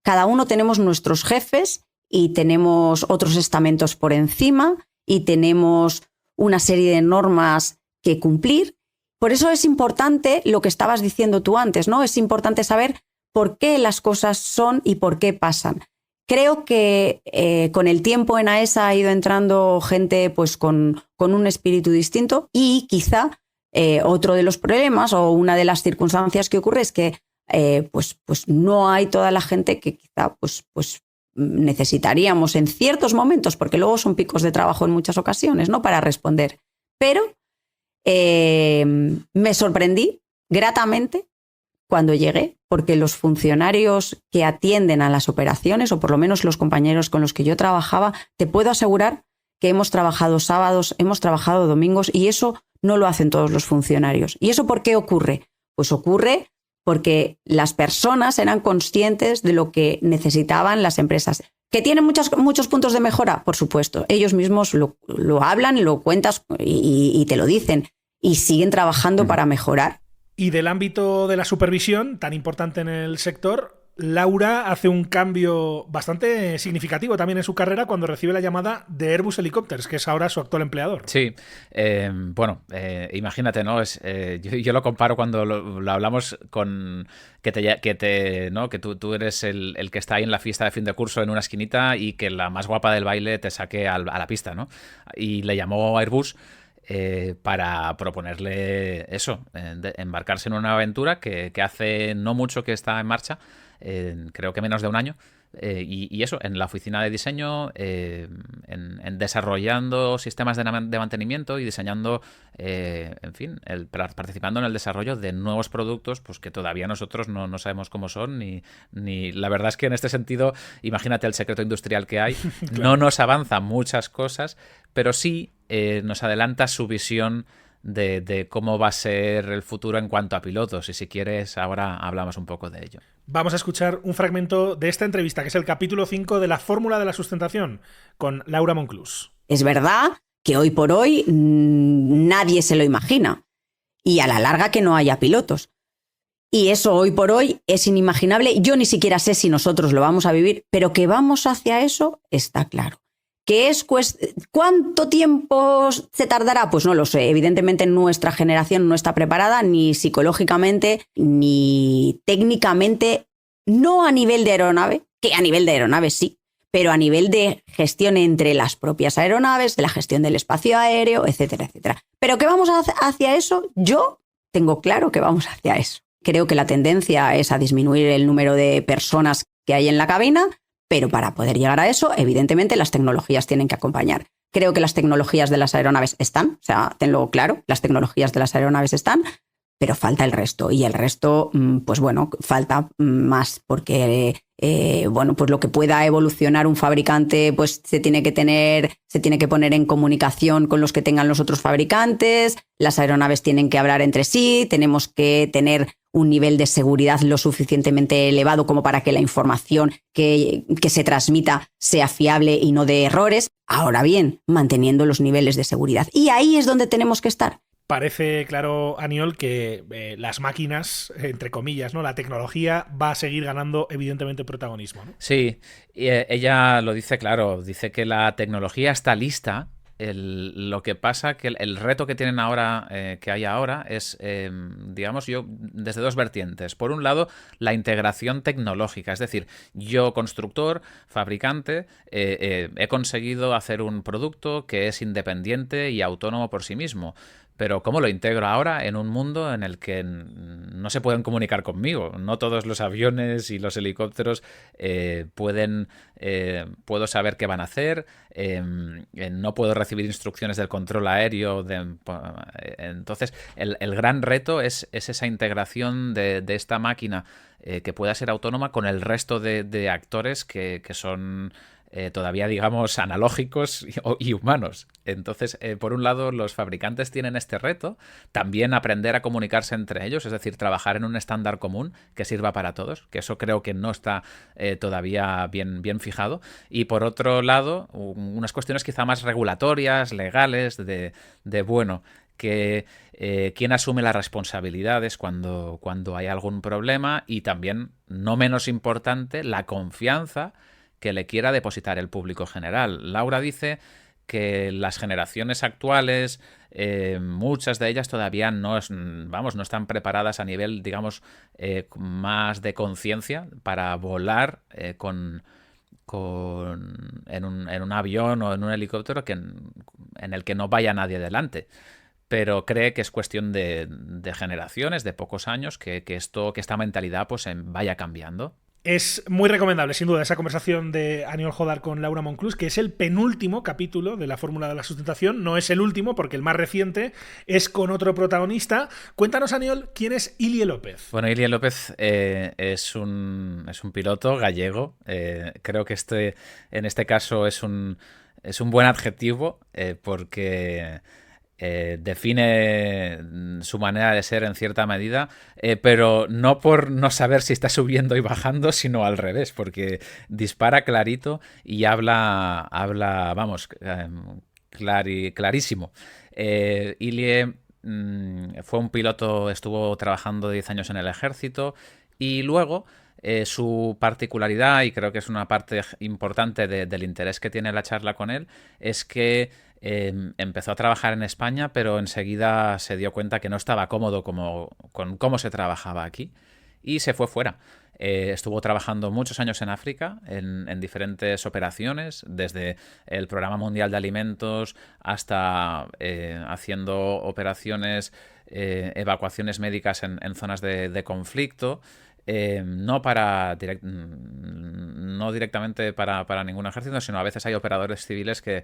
cada uno tenemos nuestros jefes y tenemos otros estamentos por encima y tenemos una serie de normas que cumplir. Por eso es importante lo que estabas diciendo tú antes, ¿no? Es importante saber por qué las cosas son y por qué pasan. Creo que con el tiempo en AESA ha ido entrando gente pues con un espíritu distinto y quizá otro de los problemas o una de las circunstancias que ocurre es que pues no hay toda la gente que quizá pues necesitaríamos en ciertos momentos, porque luego son picos de trabajo en muchas ocasiones, ¿no? Para responder. Pero me sorprendí gratamente cuando llegué, porque los funcionarios que atienden a las operaciones, o por lo menos los compañeros con los que yo trabajaba, te puedo asegurar que hemos trabajado sábados, hemos trabajado domingos, y eso no lo hacen todos los funcionarios. ¿Y eso por qué ocurre? Pues ocurre porque las personas eran conscientes de lo que necesitaban las empresas. ¿Que tienen muchos puntos de mejora? Por supuesto. Ellos mismos lo hablan, lo cuentas y te lo dicen. Y siguen trabajando para mejorar. Y del ámbito de la supervisión, tan importante en el sector, Laura hace un cambio bastante significativo también en su carrera cuando recibe la llamada de Airbus Helicopters, que es ahora su actual empleador. Sí, imagínate, ¿no? Yo lo comparo cuando lo hablamos con que tú eres el que está ahí en la fiesta de fin de curso en una esquinita y que la más guapa del baile te saque a la pista, ¿no? Y le llamó a Airbus para proponerle eso, embarcarse en una aventura que hace no mucho que está en marcha, creo que menos de un año, y eso, en la oficina de diseño, en desarrollando sistemas de mantenimiento y diseñando, en fin, participando en el desarrollo de nuevos productos pues que todavía nosotros no sabemos cómo son, ni la verdad es que en este sentido, imagínate el secreto industrial que hay, claro. No nos avanza muchas cosas, pero sí nos adelanta su visión de cómo va a ser el futuro en cuanto a pilotos, y si quieres ahora hablamos un poco de ello. Vamos a escuchar un fragmento de esta entrevista, que es el capítulo 5 de La Fórmula de la Sustentación, con Laura Monclús. Es verdad que hoy por hoy nadie se lo imagina, y a la larga que no haya pilotos. Y eso hoy por hoy es inimaginable. Yo ni siquiera sé si nosotros lo vamos a vivir, pero que vamos hacia eso está claro. ¿Cuánto tiempo se tardará? Pues no lo sé. Evidentemente nuestra generación no está preparada ni psicológicamente ni técnicamente, no a nivel de aeronave, que a nivel de aeronave sí, pero a nivel de gestión entre las propias aeronaves, de la gestión del espacio aéreo, etcétera, etcétera. Pero que vamos hacia eso, yo tengo claro que vamos hacia eso. Creo que la tendencia es a disminuir el número de personas que hay en la cabina, pero para poder llegar a eso, evidentemente, las tecnologías tienen que acompañar. Creo que las tecnologías de las aeronaves están, o sea, tenlo claro, las tecnologías de las aeronaves están, pero falta el resto. Y el resto, pues bueno, falta más porque, pues lo que pueda evolucionar un fabricante, pues se tiene que poner en comunicación con los que tengan los otros fabricantes, las aeronaves tienen que hablar entre sí, tenemos que tener un nivel de seguridad lo suficientemente elevado como para que la información que se transmita sea fiable y no de errores. Ahora bien, manteniendo los niveles de seguridad. Y ahí es donde tenemos que estar. Parece claro, Aniol, que las máquinas, entre comillas, ¿no? La tecnología va a seguir ganando evidentemente protagonismo, ¿no? Sí, ella lo dice claro, dice que la tecnología está lista. Lo que pasa que el reto que tienen ahora, que hay ahora, es, digamos, desde dos vertientes. Por un lado, la integración tecnológica, es decir, yo constructor, fabricante, he conseguido hacer un producto que es independiente y autónomo por sí mismo. Pero ¿cómo lo integro ahora en un mundo en el que no se pueden comunicar conmigo? No todos los aviones y los helicópteros puedo saber qué van a hacer, no puedo recibir instrucciones del control aéreo. Entonces, el gran reto es esa integración de esta máquina que pueda ser autónoma con el resto de actores que son todavía, digamos, analógicos y humanos. Entonces, por un lado, los fabricantes tienen este reto, también aprender a comunicarse entre ellos, es decir, trabajar en un estándar común que sirva para todos, que eso creo que no está todavía bien fijado. Y por otro lado, unas cuestiones quizá más regulatorias, legales, que quién asume las responsabilidades cuando hay algún problema, y también, no menos importante, la confianza que le quiera depositar el público general. Laura dice que las generaciones actuales, muchas de ellas todavía no están preparadas a nivel, digamos, más de conciencia para volar en un avión o en un helicóptero en el que no vaya nadie delante. Pero cree que es cuestión de generaciones, de pocos años, que esta mentalidad pues vaya cambiando. Es muy recomendable, sin duda, esa conversación de Aniol Jodar con Laura Monclús, que es el penúltimo capítulo de la Fórmula de la Sustentación. No es el último, porque el más reciente es con otro protagonista. Cuéntanos, Aniol, ¿quién es Ilie López? Bueno, Ilie López es un piloto gallego. Creo que en este caso es un buen adjetivo, porque define su manera de ser en cierta medida, pero no por no saber si está subiendo y bajando, sino al revés, porque dispara clarito y habla vamos, clarísimo. Ilie fue un piloto, estuvo trabajando 10 años en el ejército y luego su particularidad, y creo que es una parte importante del interés que tiene la charla con él, es que empezó a trabajar en España, pero enseguida se dio cuenta que no estaba cómodo con cómo se trabajaba aquí y se fue fuera. Estuvo trabajando muchos años en África, en diferentes operaciones, desde el Programa Mundial de Alimentos hasta haciendo operaciones, evacuaciones médicas en zonas de conflicto. No directamente para ningún ejército, sino a veces hay operadores civiles que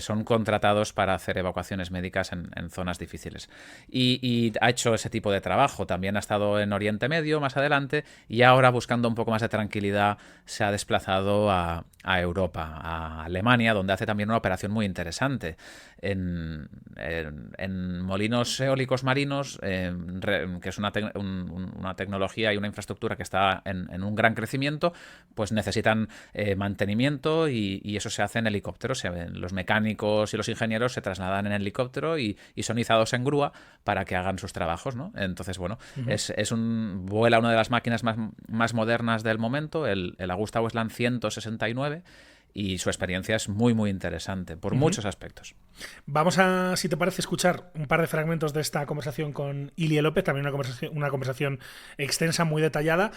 son contratados para hacer evacuaciones médicas en zonas difíciles. Y ha hecho ese tipo de trabajo. También ha estado en Oriente Medio más adelante y ahora, buscando un poco más de tranquilidad, se ha desplazado a Europa, a Alemania, donde hace también una operación muy interesante en molinos eólicos marinos, que es una tecnología y una infraestructura que está en un gran crecimiento. Pues necesitan mantenimiento y eso se hace en helicópteros. Los mecánicos y los ingenieros se trasladan en helicóptero y son izados en grúa para que hagan sus trabajos, ¿no? Entonces, bueno, vuela una de las máquinas más modernas del momento, el AgustaWestland 169, y su experiencia es muy, muy interesante por muchos aspectos. Vamos a, si te parece, escuchar un par de fragmentos de esta conversación con Ilie López, también una conversación extensa, muy detallada.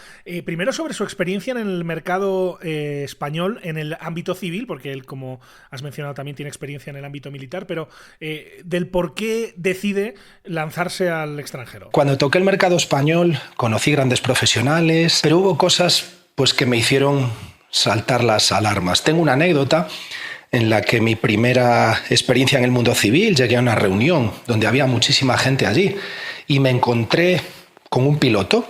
Primero, sobre su experiencia en el mercado español, en el ámbito civil, porque él, como has mencionado, también tiene experiencia en el ámbito militar, pero del por qué decide lanzarse al extranjero. Cuando toqué el mercado español, conocí grandes profesionales, pero hubo cosas pues que me hicieron saltar las alarmas. Tengo una anécdota en la que mi primera experiencia en el mundo civil, llegué a una reunión donde había muchísima gente allí y me encontré con un piloto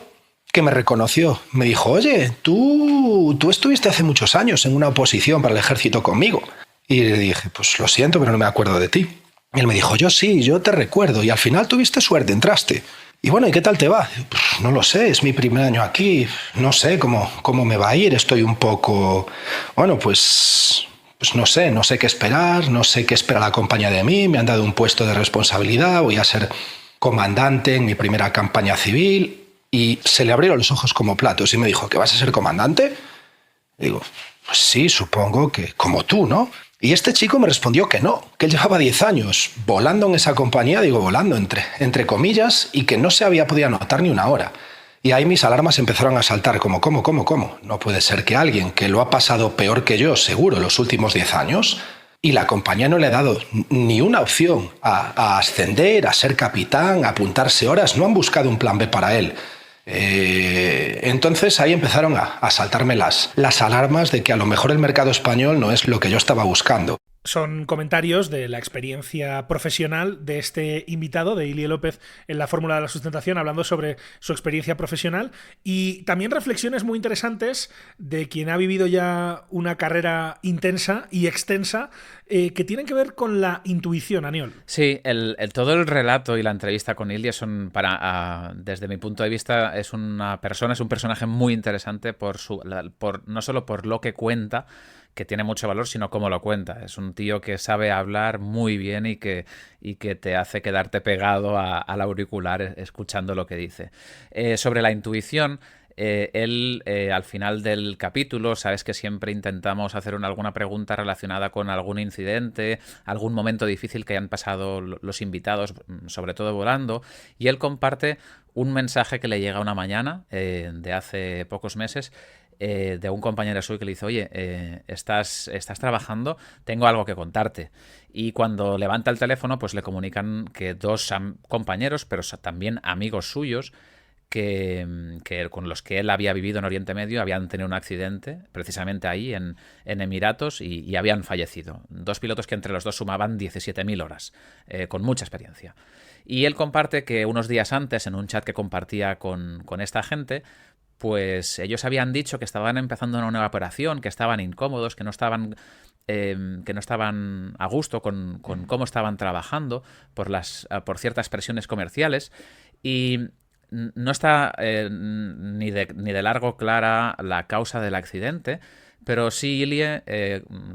que me reconoció. Me dijo: oye, tú estuviste hace muchos años en una oposición para el ejército conmigo. Y le dije: pues lo siento, pero no me acuerdo de ti. Y él me dijo: yo sí, yo te recuerdo, y al final tuviste suerte, entraste. Y bueno, ¿y qué tal te va? Pues no lo sé, es mi primer año aquí, no sé cómo me va a ir, estoy un poco... Bueno, pues no sé qué esperar, no sé qué espera la compañía de mí, me han dado un puesto de responsabilidad, voy a ser comandante en mi primera campaña civil. Y se le abrieron los ojos como platos y me dijo: ¿que vas a ser comandante? Y digo: pues sí, supongo que como tú, ¿no? Y este chico me respondió que no, que él llevaba 10 años volando en esa compañía, digo volando entre comillas, y que no se había podido anotar ni una hora. Y ahí mis alarmas empezaron a saltar, como, ¿cómo? No puede ser que alguien que lo ha pasado peor que yo, seguro, los últimos 10 años, y la compañía no le ha dado ni una opción a ascender, a ser capitán, a apuntarse horas, no han buscado un plan B para él. Entonces ahí empezaron a saltarme las alarmas de que a lo mejor el mercado español no es lo que yo estaba buscando. Son comentarios de la experiencia profesional de este invitado, de Ilie López, en la Fórmula de la Sustentación, hablando sobre su experiencia profesional, y también reflexiones muy interesantes de quien ha vivido ya una carrera intensa y extensa, que tienen que ver con la intuición, Aniol. Sí, todo el relato y la entrevista con Ilie son, desde mi punto de vista, es un personaje muy interesante no solo por lo que cuenta, que tiene mucho valor, sino cómo lo cuenta. Es un tío que sabe hablar muy bien y que te hace quedarte pegado al auricular escuchando lo que dice. Sobre la intuición, él, al final del capítulo, sabes que siempre intentamos hacer alguna pregunta relacionada con algún incidente, algún momento difícil que hayan pasado los invitados, sobre todo volando, y él comparte un mensaje que le llega una mañana de hace pocos meses, de un compañero suyo que le dice: oye, estás trabajando, tengo algo que contarte. Y cuando levanta el teléfono, pues le comunican que dos compañeros, pero también amigos suyos, con los que él había vivido en Oriente Medio habían tenido un accidente precisamente ahí en Emiratos y habían fallecido. 2 pilotos que entre los dos sumaban 17.000 horas, con mucha experiencia. Y él comparte que unos días antes, en un chat que compartía con esta gente, pues ellos habían dicho que estaban empezando una nueva operación, que estaban incómodos, que no estaban a gusto con cómo estaban trabajando por ciertas presiones comerciales, y no está ni de largo clara la causa del accidente, pero sí Ilie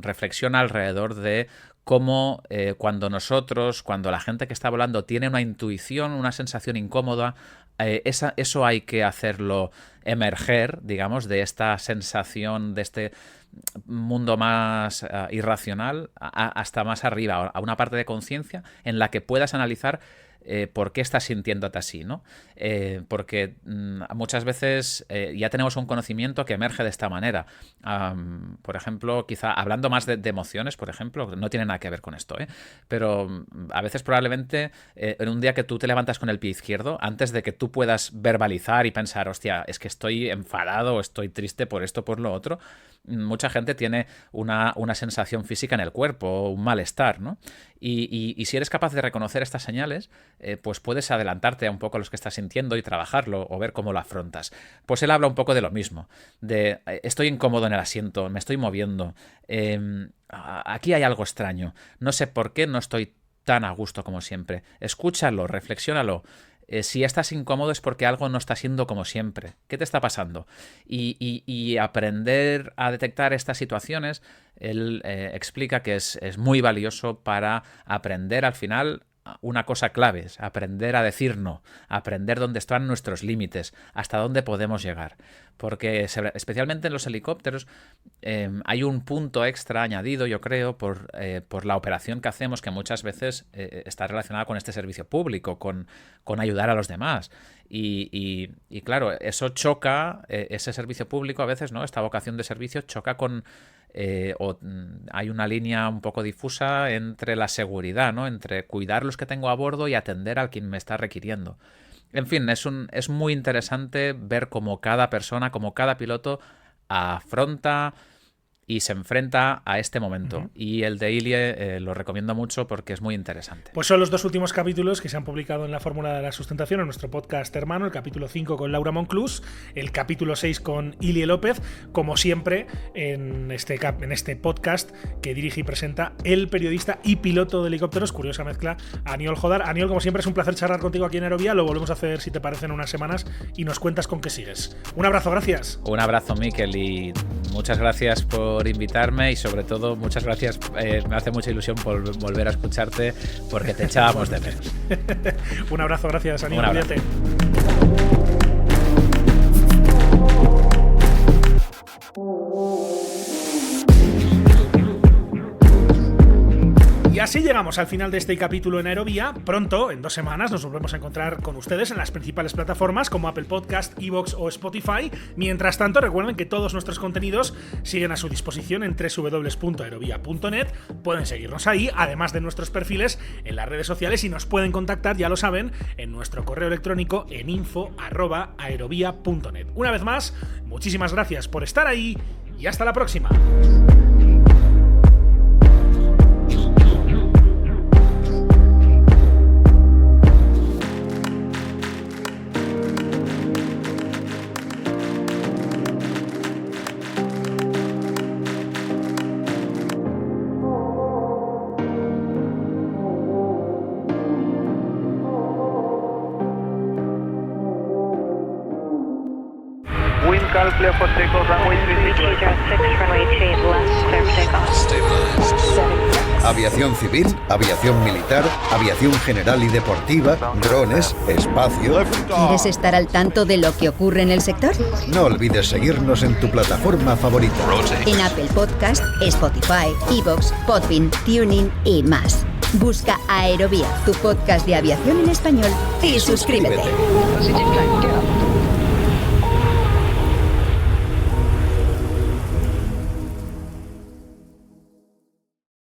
reflexiona alrededor de cómo cuando la gente que está volando tiene una intuición, una sensación incómoda, eso hay que hacerlo emerger, digamos, de esta sensación, de este mundo más irracional hasta más arriba, a una parte de conciencia en la que puedas analizar por qué estás sintiéndote así, ¿no? Porque muchas veces ya tenemos un conocimiento que emerge de esta manera. Por ejemplo, quizá hablando más de emociones, por ejemplo, no tiene nada que ver con esto, pero a veces probablemente en un día que tú te levantas con el pie izquierdo, antes de que tú puedas verbalizar y pensar, hostia, es que estoy enfadado o estoy triste por esto, por lo otro, mucha gente tiene una sensación física en el cuerpo, un malestar, ¿no? Y si eres capaz de reconocer estas señales, pues puedes adelantarte a un poco a los que estás sintiendo y trabajarlo o ver cómo lo afrontas. Pues él habla un poco de lo mismo, de estoy incómodo en el asiento, me estoy moviendo, aquí hay algo extraño, no sé por qué no estoy tan a gusto como siempre. Escúchalo, reflexiónalo. Si estás incómodo es porque algo no está siendo como siempre. ¿Qué te está pasando? Y aprender a detectar estas situaciones, él explica que es muy valioso para aprender al final una cosa clave, es aprender a decir no, aprender dónde están nuestros límites, hasta dónde podemos llegar. Porque especialmente en los helicópteros hay un punto extra añadido, yo creo, por la operación que hacemos, que muchas veces está relacionada con este servicio público, con ayudar a los demás. Y claro, eso choca, ese servicio público a veces, ¿no? Esta vocación de servicio choca con... hay una línea un poco difusa entre la seguridad, ¿no? Entre cuidar los que tengo a bordo y atender al quien me está requiriendo. En fin, es muy interesante ver cómo cada persona, cómo cada piloto afronta y se enfrenta a este momento. Y el de Ilie lo recomiendo mucho porque es muy interesante. Pues son los 2 últimos capítulos que se han publicado en La Fórmula de la Sustentación, en nuestro podcast hermano, el capítulo 5 con Laura Monclús, el capítulo 6 con Ilie López, como siempre en este podcast que dirige y presenta el periodista y piloto de helicópteros, curiosa mezcla, Aniol Jodar. Aniol, como siempre, es un placer charlar contigo aquí en Aerovía, lo volvemos a hacer, si te parece, en unas semanas y nos cuentas con qué sigues. Un abrazo, gracias. Un abrazo, Miquel, y muchas gracias por invitarme y sobre todo muchas gracias, me hace mucha ilusión volver a escucharte porque te echábamos de menos. Un abrazo, gracias, Aniol, cuídate. Y así llegamos al final de este capítulo en Aerovía. Pronto, en 2 semanas, nos volvemos a encontrar con ustedes en las principales plataformas como Apple Podcast, iVoox o Spotify. Mientras tanto, recuerden que todos nuestros contenidos siguen a su disposición en www.aerovia.net. Pueden seguirnos ahí, además de nuestros perfiles en las redes sociales, y nos pueden contactar, ya lo saben, en nuestro correo electrónico en info@aerovia.net. Una vez más, muchísimas gracias por estar ahí y hasta la próxima. Cal clear for takeoff, runway 36 right. Aviación civil, aviación militar, aviación general y deportiva, drones, espacio. ¿Quieres estar al tanto de lo que ocurre en el sector? No olvides seguirnos en tu plataforma favorita. En Apple Podcast, Spotify, iVoox, Podbean, TuneIn y más. Busca Aerovía, tu podcast de aviación en español, y suscríbete.